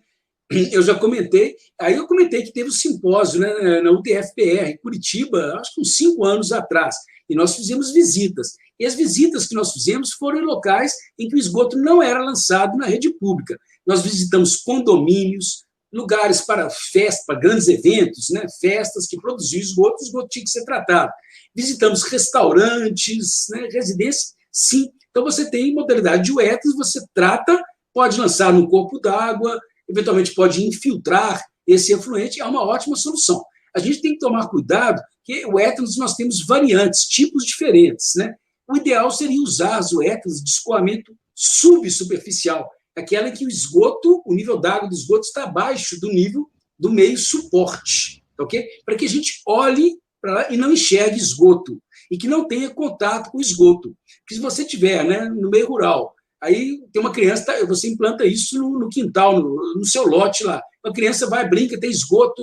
B: Eu já comentei, aí eu comentei que teve um simpósio, né, na UTFPR, Curitiba, acho que uns 5 anos atrás, e nós fizemos visitas. E as visitas que nós fizemos foram em locais em que o esgoto não era lançado na rede pública. Nós visitamos condomínios, lugares para festas, para grandes eventos, né, festas que produziam esgoto, o esgoto tinha que ser tratado. Visitamos restaurantes, né, residências, sim. Então, você tem modalidade de wetlands, você trata, pode lançar no corpo d'água, eventualmente pode infiltrar esse efluente, é uma ótima solução. A gente tem que tomar cuidado, que o wetlands nós temos variantes, tipos diferentes, né? O ideal seria usar as wetlands de escoamento subsuperficial, aquela em que o esgoto, o nível d'água do esgoto está abaixo do nível do meio suporte, ok? Para que a gente olhe para lá e não enxergue esgoto, e que não tenha contato com o esgoto. Porque se você tiver, né, no meio rural, aí tem uma criança, você implanta isso no quintal, no seu lote lá. A criança vai, brinca, tem esgoto,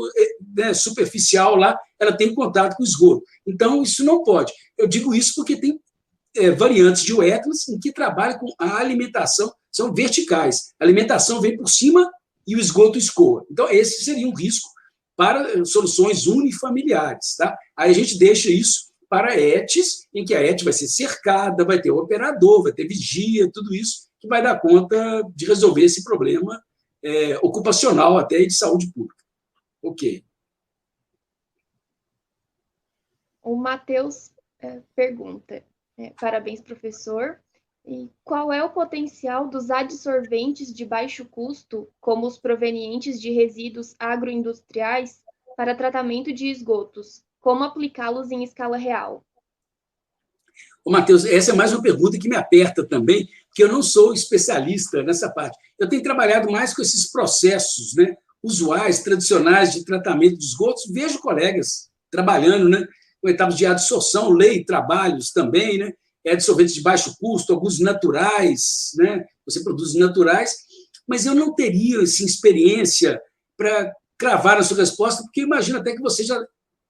B: né, superficial lá, ela tem contato com o esgoto. Então, isso não pode. Eu digo isso porque tem variantes de wetlands em que trabalham com a alimentação, são verticais. A alimentação vem por cima e o esgoto escoa. Então, esse seria um risco para soluções unifamiliares. Tá? Aí a gente deixa isso para ETs, em que a ET vai ser cercada, vai ter o operador, vai ter vigia, tudo isso, que vai dar conta de resolver esse problema ocupacional até e de saúde pública. Ok.
A: O Matheus pergunta, parabéns, professor, e qual é o potencial dos adsorventes de baixo custo, como os provenientes de resíduos agroindustriais, para tratamento de esgotos? Como aplicá-los em escala real?
B: Ô, Matheus, essa é mais uma pergunta que me aperta também, porque eu não sou especialista nessa parte. Eu tenho trabalhado mais com esses processos, né, usuais, tradicionais de tratamento de esgotos. Vejo colegas trabalhando, né, com etapas de adsorção, trabalhos também, né, adsorventes de baixo custo, alguns naturais, né, você produz naturais, mas eu não teria assim, experiência para cravar a sua resposta, porque imagino até que você já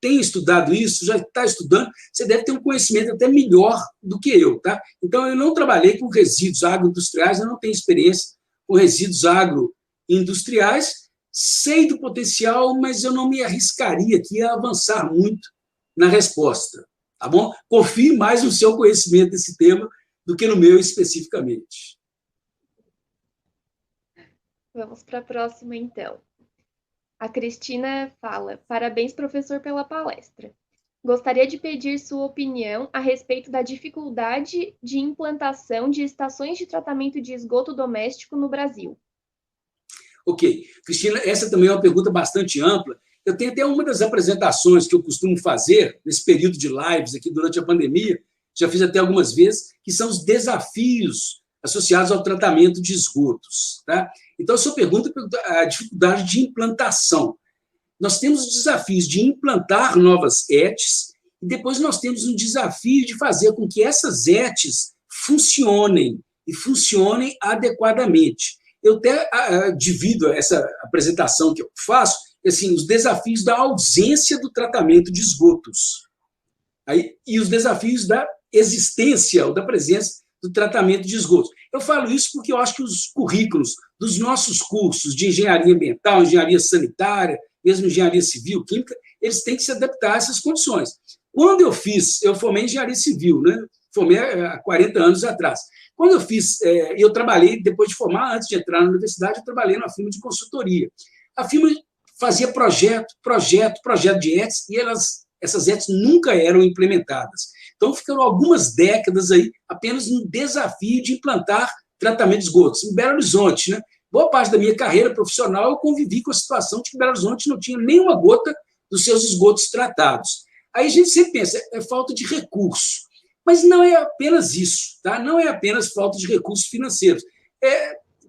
B: tem estudado isso, já está estudando, você deve ter um conhecimento até melhor do que eu, tá? Então, eu não trabalhei com resíduos agroindustriais, eu não tenho experiência com resíduos agroindustriais, sei do potencial, mas eu não me arriscaria aqui a avançar muito na resposta, tá bom? Confie mais no seu conhecimento desse tema do que no meu especificamente.
A: Vamos para a próxima, então. A Cristina fala, parabéns, professor, pela palestra. Gostaria de pedir sua opinião a respeito da dificuldade de implantação de estações de tratamento de esgoto doméstico no Brasil.
B: Ok. Cristina, essa também é uma pergunta bastante ampla. Eu tenho até uma das apresentações que eu costumo fazer nesse período de lives aqui durante a pandemia, já fiz até algumas vezes, que são os desafios associados ao tratamento de esgotos. Tá? Então, a sua pergunta é a dificuldade de implantação. Nós temos os desafios de implantar novas ETs e depois nós temos um desafio de fazer com que essas ETs funcionem e funcionem adequadamente. Eu até divido essa apresentação que eu faço, assim, os desafios da ausência do tratamento de esgotos e os desafios da existência ou da presença do tratamento de esgotos. Eu falo isso porque eu acho que os currículos dos nossos cursos de engenharia ambiental, engenharia sanitária, mesmo engenharia civil, química, eles têm que se adaptar a essas condições. Quando eu formei engenharia civil, né? Formei há 40 anos atrás. Quando eu trabalhei, depois de formar, antes de entrar na universidade, eu trabalhei numa firma de consultoria. A firma fazia projeto de ETS, e essas ETS nunca eram implementadas. Então, ficaram algumas décadas aí apenas no desafio de implantar tratamento de esgotos. Em Belo Horizonte, né? Boa parte da minha carreira profissional, eu convivi com a situação de que Belo Horizonte não tinha nenhuma gota dos seus esgotos tratados. Aí a gente sempre pensa, é falta de recurso. Mas não é apenas isso, tá? Não é apenas falta de recursos financeiros.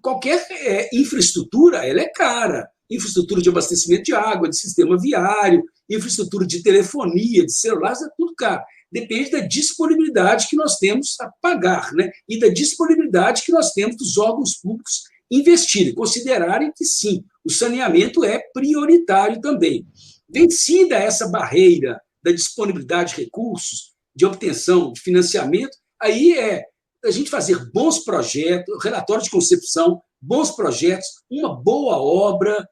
B: Qualquer infraestrutura, ela é cara. Infraestrutura de abastecimento de água, de sistema viário, infraestrutura de telefonia, de celulares, é tudo caro. Depende da disponibilidade que nós temos a pagar, né? E da disponibilidade que nós temos dos órgãos públicos investirem, considerarem que, sim, o saneamento é prioritário também. Vencida essa barreira da disponibilidade de recursos, de obtenção de financiamento, aí a gente fazer bons projetos, relatório de concepção, bons projetos, uma boa obra,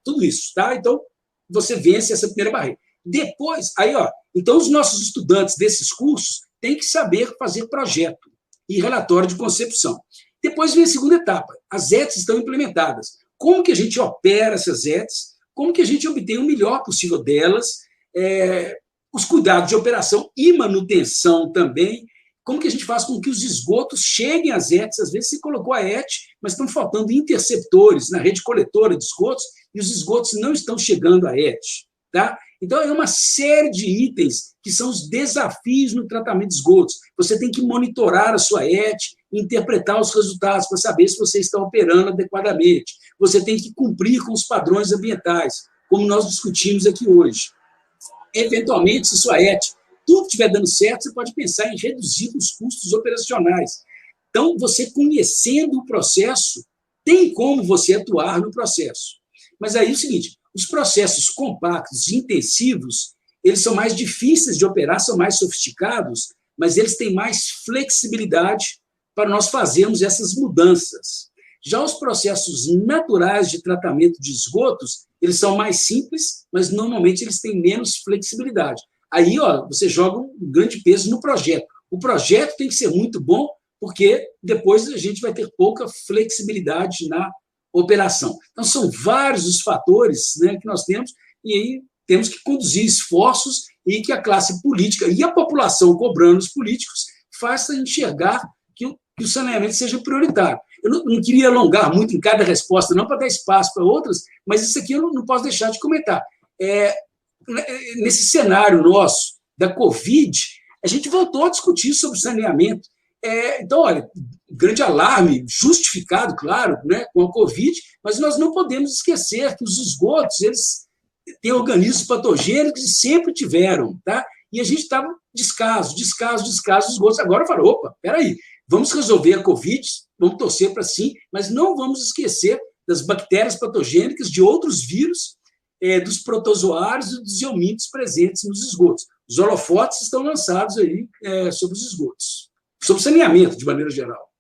B: tudo isso, tá? Então, você vence essa primeira barreira. Depois, então os nossos estudantes desses cursos têm que saber fazer projeto e relatório de concepção. Depois vem a segunda etapa, as ETS estão implementadas. Como que a gente opera essas ETS? Como que a gente obtém o melhor possível delas? Os cuidados de operação e manutenção também. Como que a gente faz com que os esgotos cheguem às ETs? Às vezes você colocou a ET, mas estão faltando interceptores na rede coletora de esgotos e os esgotos não estão chegando à ET. Tá? Então, é uma série de itens que são os desafios no tratamento de esgotos. Você tem que monitorar a sua ET, interpretar os resultados para saber se você está operando adequadamente. Você tem que cumprir com os padrões ambientais, como nós discutimos aqui hoje. Eventualmente, se sua ET, tudo estiver dando certo, você pode pensar em reduzir os custos operacionais. Então, você conhecendo o processo, tem como você atuar no processo. Mas aí é o seguinte, os processos compactos e intensivos, eles são mais difíceis de operar, são mais sofisticados, mas eles têm mais flexibilidade para nós fazermos essas mudanças. Já os processos naturais de tratamento de esgotos, eles são mais simples, mas normalmente eles têm menos flexibilidade. Aí, você joga um grande peso no projeto. O projeto tem que ser muito bom, porque depois a gente vai ter pouca flexibilidade na operação. Então, são vários os fatores, né, que nós temos, e aí temos que conduzir esforços e que a classe política e a população cobrando os políticos faça enxergar que o saneamento seja prioritário. Eu não queria alongar muito em cada resposta, não para dar espaço para outras, mas isso aqui eu não posso deixar de comentar. Nesse cenário nosso da Covid, a gente voltou a discutir sobre saneamento. Então, olha, grande alarme, justificado, claro, né, com a Covid, mas nós não podemos esquecer que os esgotos, eles têm organismos patogênicos e sempre tiveram, tá? E a gente estava descaso dos esgotos. Agora falou, opa, peraí, vamos resolver a Covid, vamos torcer para sim, mas não vamos esquecer das bactérias patogênicas, de outros vírus, dos protozoários e dos eumintos presentes nos esgotos. Os holofotes estão lançados aí sobre os esgotos, sobre o saneamento, de maneira geral.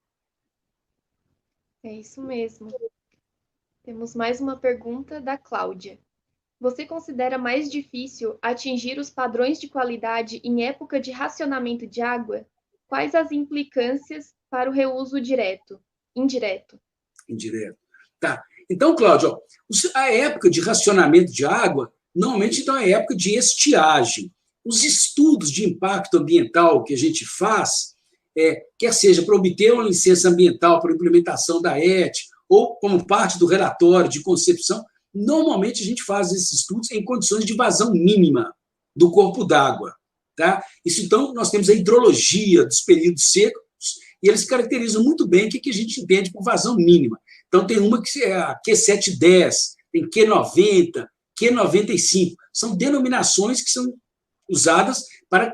A: É isso mesmo. Temos mais uma pergunta da Cláudia. Você considera mais difícil atingir os padrões de qualidade em época de racionamento de água? Quais as implicâncias para o reuso indireto?
B: Tá. Então, Cláudio, a época de racionamento de água, normalmente, então, é a época de estiagem. Os estudos de impacto ambiental que a gente faz, quer seja para obter uma licença ambiental para a implementação da ET, ou como parte do relatório de concepção, normalmente a gente faz esses estudos em condições de vazão mínima do corpo d'água. Tá? Isso, então, nós temos a hidrologia dos períodos secos, e eles caracterizam muito bem o que a gente entende por vazão mínima. Então, tem uma que é a Q710, tem Q90, Q95. São denominações que são usadas para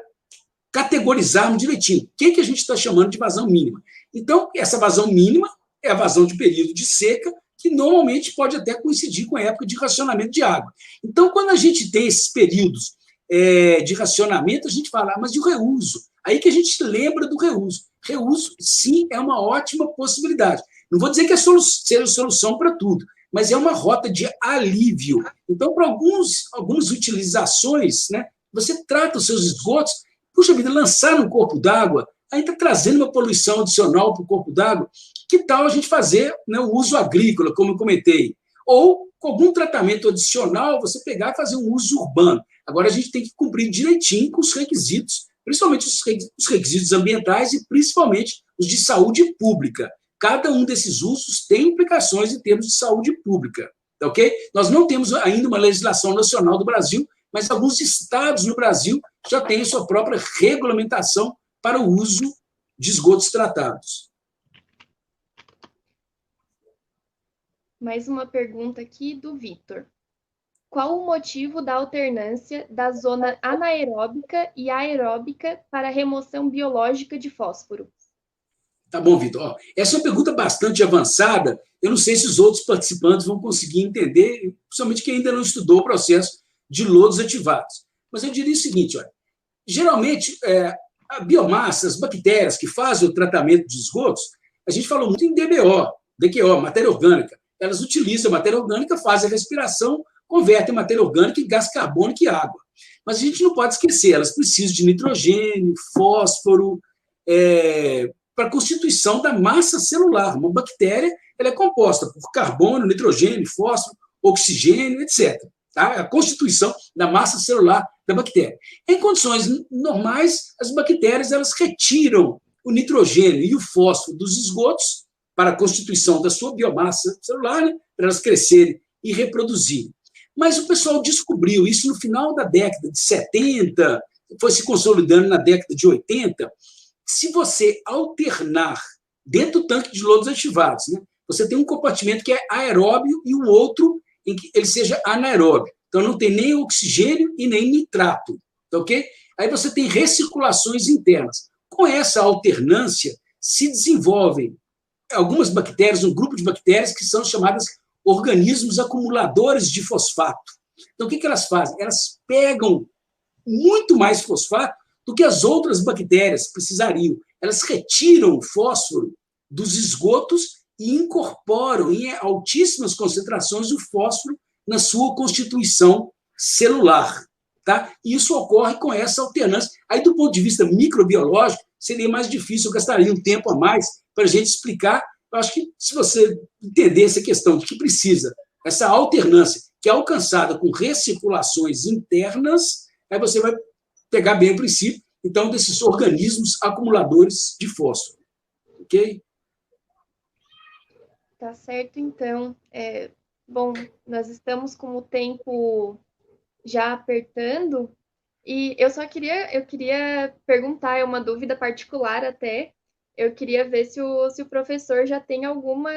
B: categorizarmos direitinho o que a gente está chamando de vazão mínima. Então, essa vazão mínima é a vazão de período de seca, que normalmente pode até coincidir com a época de racionamento de água. Então, quando a gente tem esses períodos de racionamento, a gente fala, mas e o reuso? Aí que a gente lembra do reuso. Reuso, sim, é uma ótima possibilidade. Não vou dizer que seja solução para tudo, mas é uma rota de alívio. Então, para algumas utilizações, né, você trata os seus esgotos, puxa vida, lançar no corpo d'água ainda trazendo uma poluição adicional para o corpo d'água. Que tal a gente fazer, né, o uso agrícola, como eu comentei? Ou, com algum tratamento adicional, você pegar e fazer um uso urbano. Agora, a gente tem que cumprir direitinho com os requisitos, principalmente os requisitos ambientais e, principalmente, os de saúde pública. Cada um desses usos tem implicações em termos de saúde pública. Ok? Nós não temos ainda uma legislação nacional do Brasil, mas alguns estados no Brasil já têm a sua própria regulamentação para o uso de esgotos tratados.
A: Mais uma pergunta aqui do Vitor. Qual o motivo da alternância da zona anaeróbica e aeróbica para a remoção biológica de fósforo?
B: Tá bom, Vitor. Essa é uma pergunta bastante avançada. Eu não sei se os outros participantes vão conseguir entender, principalmente quem ainda não estudou o processo de lodos ativados. Mas eu diria o seguinte, olha, geralmente, a biomassa, as bactérias que fazem o tratamento de esgotos, a gente falou muito em DQO, matéria orgânica. Elas utilizam a matéria orgânica, fazem a respiração, convertem matéria orgânica em gás carbônico e água. Mas a gente não pode esquecer, elas precisam de nitrogênio, fósforo, para a constituição da massa celular. Uma bactéria ela é composta por carbono, nitrogênio, fósforo, oxigênio, etc. Tá? A constituição da massa celular da bactéria. Em condições normais, as bactérias elas retiram o nitrogênio e o fósforo dos esgotos para a constituição da sua biomassa celular, né? Para elas crescerem e reproduzirem. Mas o pessoal descobriu isso no final da década de 70, foi se consolidando na década de 80. Se você alternar dentro do tanque de lodos ativados, né, você tem um compartimento que é aeróbio e o outro em que ele seja anaeróbio. Então, não tem nem oxigênio e nem nitrato. Ok? Aí você tem recirculações internas. Com essa alternância, se desenvolvem algumas bactérias, um grupo de bactérias que são chamadas organismos acumuladores de fosfato. Então, o que elas fazem? Elas pegam muito mais fosfato do que as outras bactérias precisariam. Elas retiram o fósforo dos esgotos e incorporam em altíssimas concentrações o fósforo na sua constituição celular. Tá? E isso ocorre com essa alternância. Aí, do ponto de vista microbiológico, seria mais difícil, eu gastaria um tempo a mais para a gente explicar. Eu acho que, se você entender essa questão de que precisa, essa alternância, que é alcançada com recirculações internas, aí você vai pegar bem o princípio, então, desses organismos acumuladores de fósforo. Ok?
A: Tá certo, então. Bom, nós estamos com o tempo já apertando, e eu queria perguntar, é uma dúvida particular até, eu queria ver se o professor já tem alguma,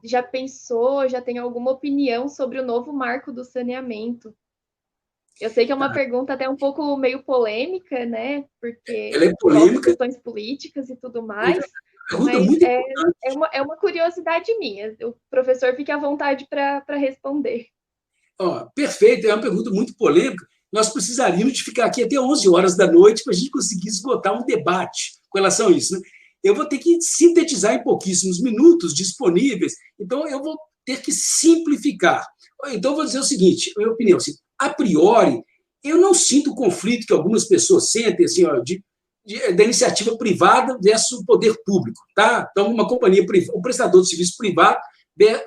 A: já pensou, já tem alguma opinião sobre o novo marco do saneamento. Eu sei que é uma pergunta até um pouco meio polêmica, né? Porque
B: ela é
A: envolve
B: polêmica.
A: questões políticas e tudo mais,
B: Pergunta
A: mas
B: muito
A: é uma curiosidade minha. O professor fique à vontade para responder.
B: Perfeito, é uma pergunta muito polêmica. Nós precisaríamos de ficar aqui até 11 horas da noite para a gente conseguir esgotar um debate com relação a isso. Né? Eu vou ter que sintetizar em pouquíssimos minutos disponíveis, então eu vou ter que simplificar. Então, eu vou dizer o seguinte, a minha opinião, assim, a priori, eu não sinto o conflito que algumas pessoas sentem, assim, da iniciativa privada versus o poder público. Tá? Então, uma companhia privada, um prestador de serviço privado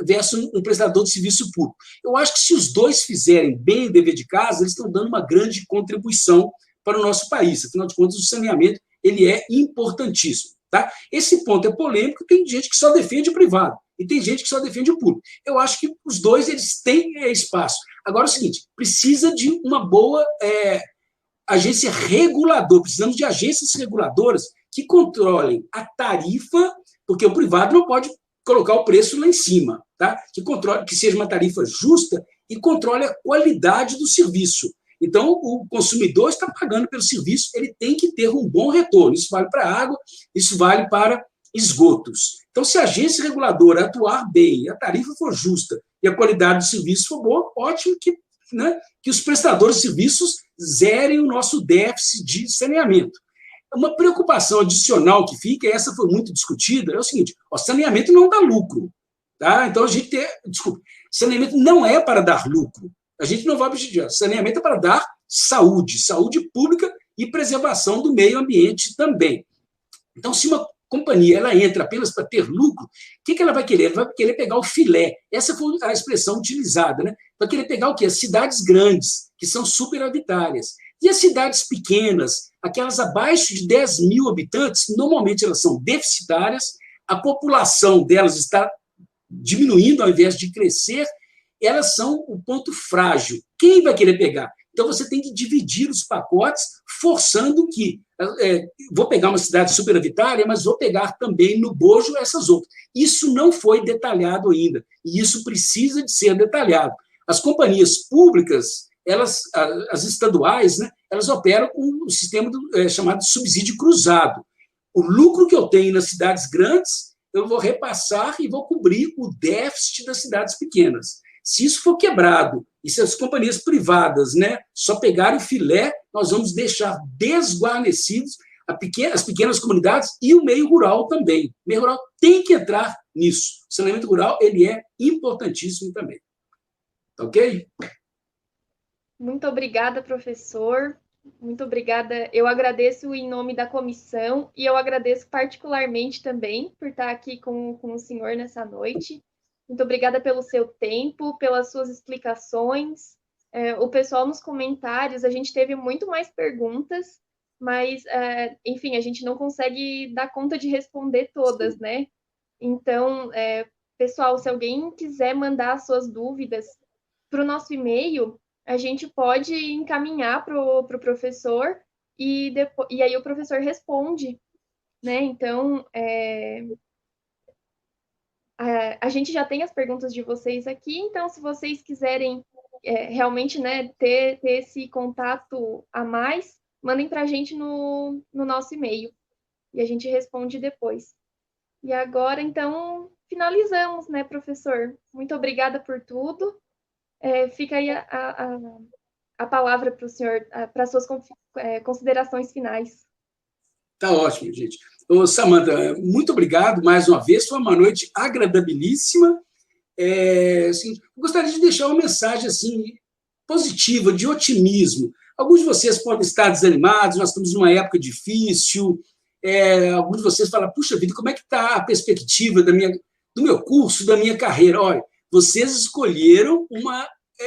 B: versus um prestador de serviço público. Eu acho que, se os dois fizerem bem o dever de casa, eles estão dando uma grande contribuição para o nosso país. Afinal de contas, o saneamento ele é importantíssimo. Tá? Esse ponto é polêmico, tem gente que só defende o privado e tem gente que só defende o público. Eu acho que os dois eles têm espaço. Agora, é o seguinte, precisa de uma boa agência reguladora, precisamos de agências reguladoras que controlem a tarifa, porque o privado não pode colocar o preço lá em cima, tá? Que seja uma tarifa justa e controle a qualidade do serviço. Então, o consumidor está pagando pelo serviço, ele tem que ter um bom retorno. Isso vale para água, isso vale para esgotos. Então, se a agência reguladora atuar bem, a tarifa for justa e a qualidade do serviço for boa, ótimo que os prestadores de serviços zerem o nosso déficit de saneamento. Uma preocupação adicional que fica, e essa foi muito discutida, é o seguinte: saneamento não dá lucro. Tá? Então, saneamento não é para dar lucro. A gente não vai objetar. Saneamento é para dar saúde pública e preservação do meio ambiente também. Então, se uma companhia ela entra apenas para ter lucro, o que ela vai querer? Ela vai querer pegar o filé. Essa foi a expressão utilizada, né? Vai querer pegar o quê? As cidades grandes, que são superavitárias. E as cidades pequenas, aquelas abaixo de 10 mil habitantes, normalmente elas são deficitárias, a população delas está diminuindo ao invés de crescer, elas são o ponto frágil. Quem vai querer pegar? Então, você tem que dividir os pacotes, forçando que vou pegar uma cidade superavitária, mas vou pegar também no bojo essas outras. Isso não foi detalhado ainda, e isso precisa de ser detalhado. As companhias públicas, as estaduais, né, elas operam com o sistema chamado subsídio cruzado. O lucro que eu tenho nas cidades grandes, eu vou repassar e vou cobrir o déficit das cidades pequenas. Se isso for quebrado, e se as companhias privadas, né, só pegarem o filé, nós vamos deixar desguarnecidos as pequenas comunidades e o meio rural também. O meio rural tem que entrar nisso. O saneamento rural ele é importantíssimo também. Tá ok?
A: Muito obrigada, professor. Muito obrigada. Eu agradeço em nome da comissão e eu agradeço particularmente também por estar aqui com o senhor nessa noite. Muito obrigada pelo seu tempo, pelas suas explicações. O pessoal nos comentários, a gente teve muito mais perguntas, mas, enfim, a gente não consegue dar conta de responder todas, né? Então, pessoal, se alguém quiser mandar suas dúvidas para o nosso e-mail, a gente pode encaminhar para o professor e aí o professor responde, né? Então, a gente já tem as perguntas de vocês aqui, então, se vocês quiserem realmente, né, ter esse contato a mais, mandem para a gente no nosso e-mail e a gente responde depois. E agora, então, finalizamos, né, professor? Muito obrigada por tudo. Fica aí a palavra para o senhor, para as suas considerações finais.
B: Tá ótimo, gente. Ô, Samanta, muito obrigado mais uma vez. Foi uma noite agradabilíssima. Assim, gostaria de deixar uma mensagem assim, positiva, de otimismo. Alguns de vocês podem estar desanimados, nós estamos numa época difícil. Alguns de vocês falam, puxa vida, como é que está a perspectiva do meu curso, da minha carreira? Olha, vocês escolheram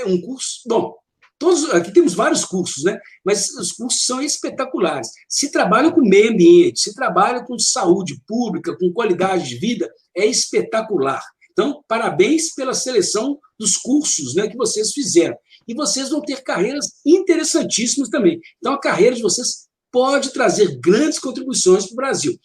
B: um curso... Bom, aqui temos vários cursos, né? Mas os cursos são espetaculares. Se trabalham com meio ambiente, se trabalham com saúde pública, com qualidade de vida, é espetacular. Então, parabéns pela seleção dos cursos, né, que vocês fizeram. E vocês vão ter carreiras interessantíssimas também. Então, a carreira de vocês pode trazer grandes contribuições para o Brasil.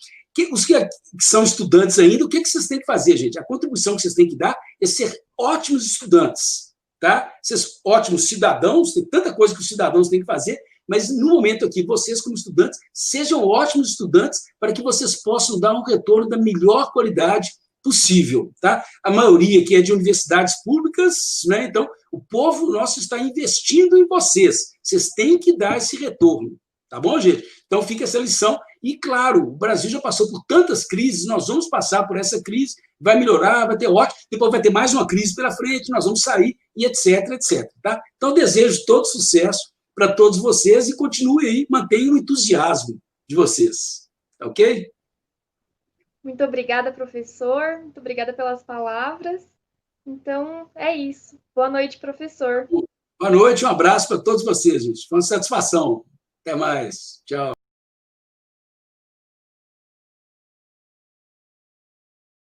B: Os que são estudantes ainda, o que vocês têm que fazer, gente? A contribuição que vocês têm que dar é ser ótimos estudantes. Tá? Vocês ótimos cidadãos, tem tanta coisa que os cidadãos têm que fazer, mas no momento aqui, vocês como estudantes, sejam ótimos estudantes para que vocês possam dar um retorno da melhor qualidade possível. Tá? A maioria aqui é de universidades públicas, né? Então o povo nosso está investindo em vocês. Vocês têm que dar esse retorno. Tá bom, gente? Então fica essa lição. E, claro, o Brasil já passou por tantas crises, nós vamos passar por essa crise, vai melhorar, vai ter ótimo, depois vai ter mais uma crise pela frente, nós vamos sair, e etc, etc. Tá? Então, desejo todo sucesso para todos vocês e continue aí, mantenha o entusiasmo de vocês. Tá ok?
A: Muito obrigada, professor. Muito obrigada pelas palavras. Então, é isso. Boa noite, professor.
B: Boa noite, um abraço para todos vocês, gente. Foi uma satisfação. Até mais. Tchau.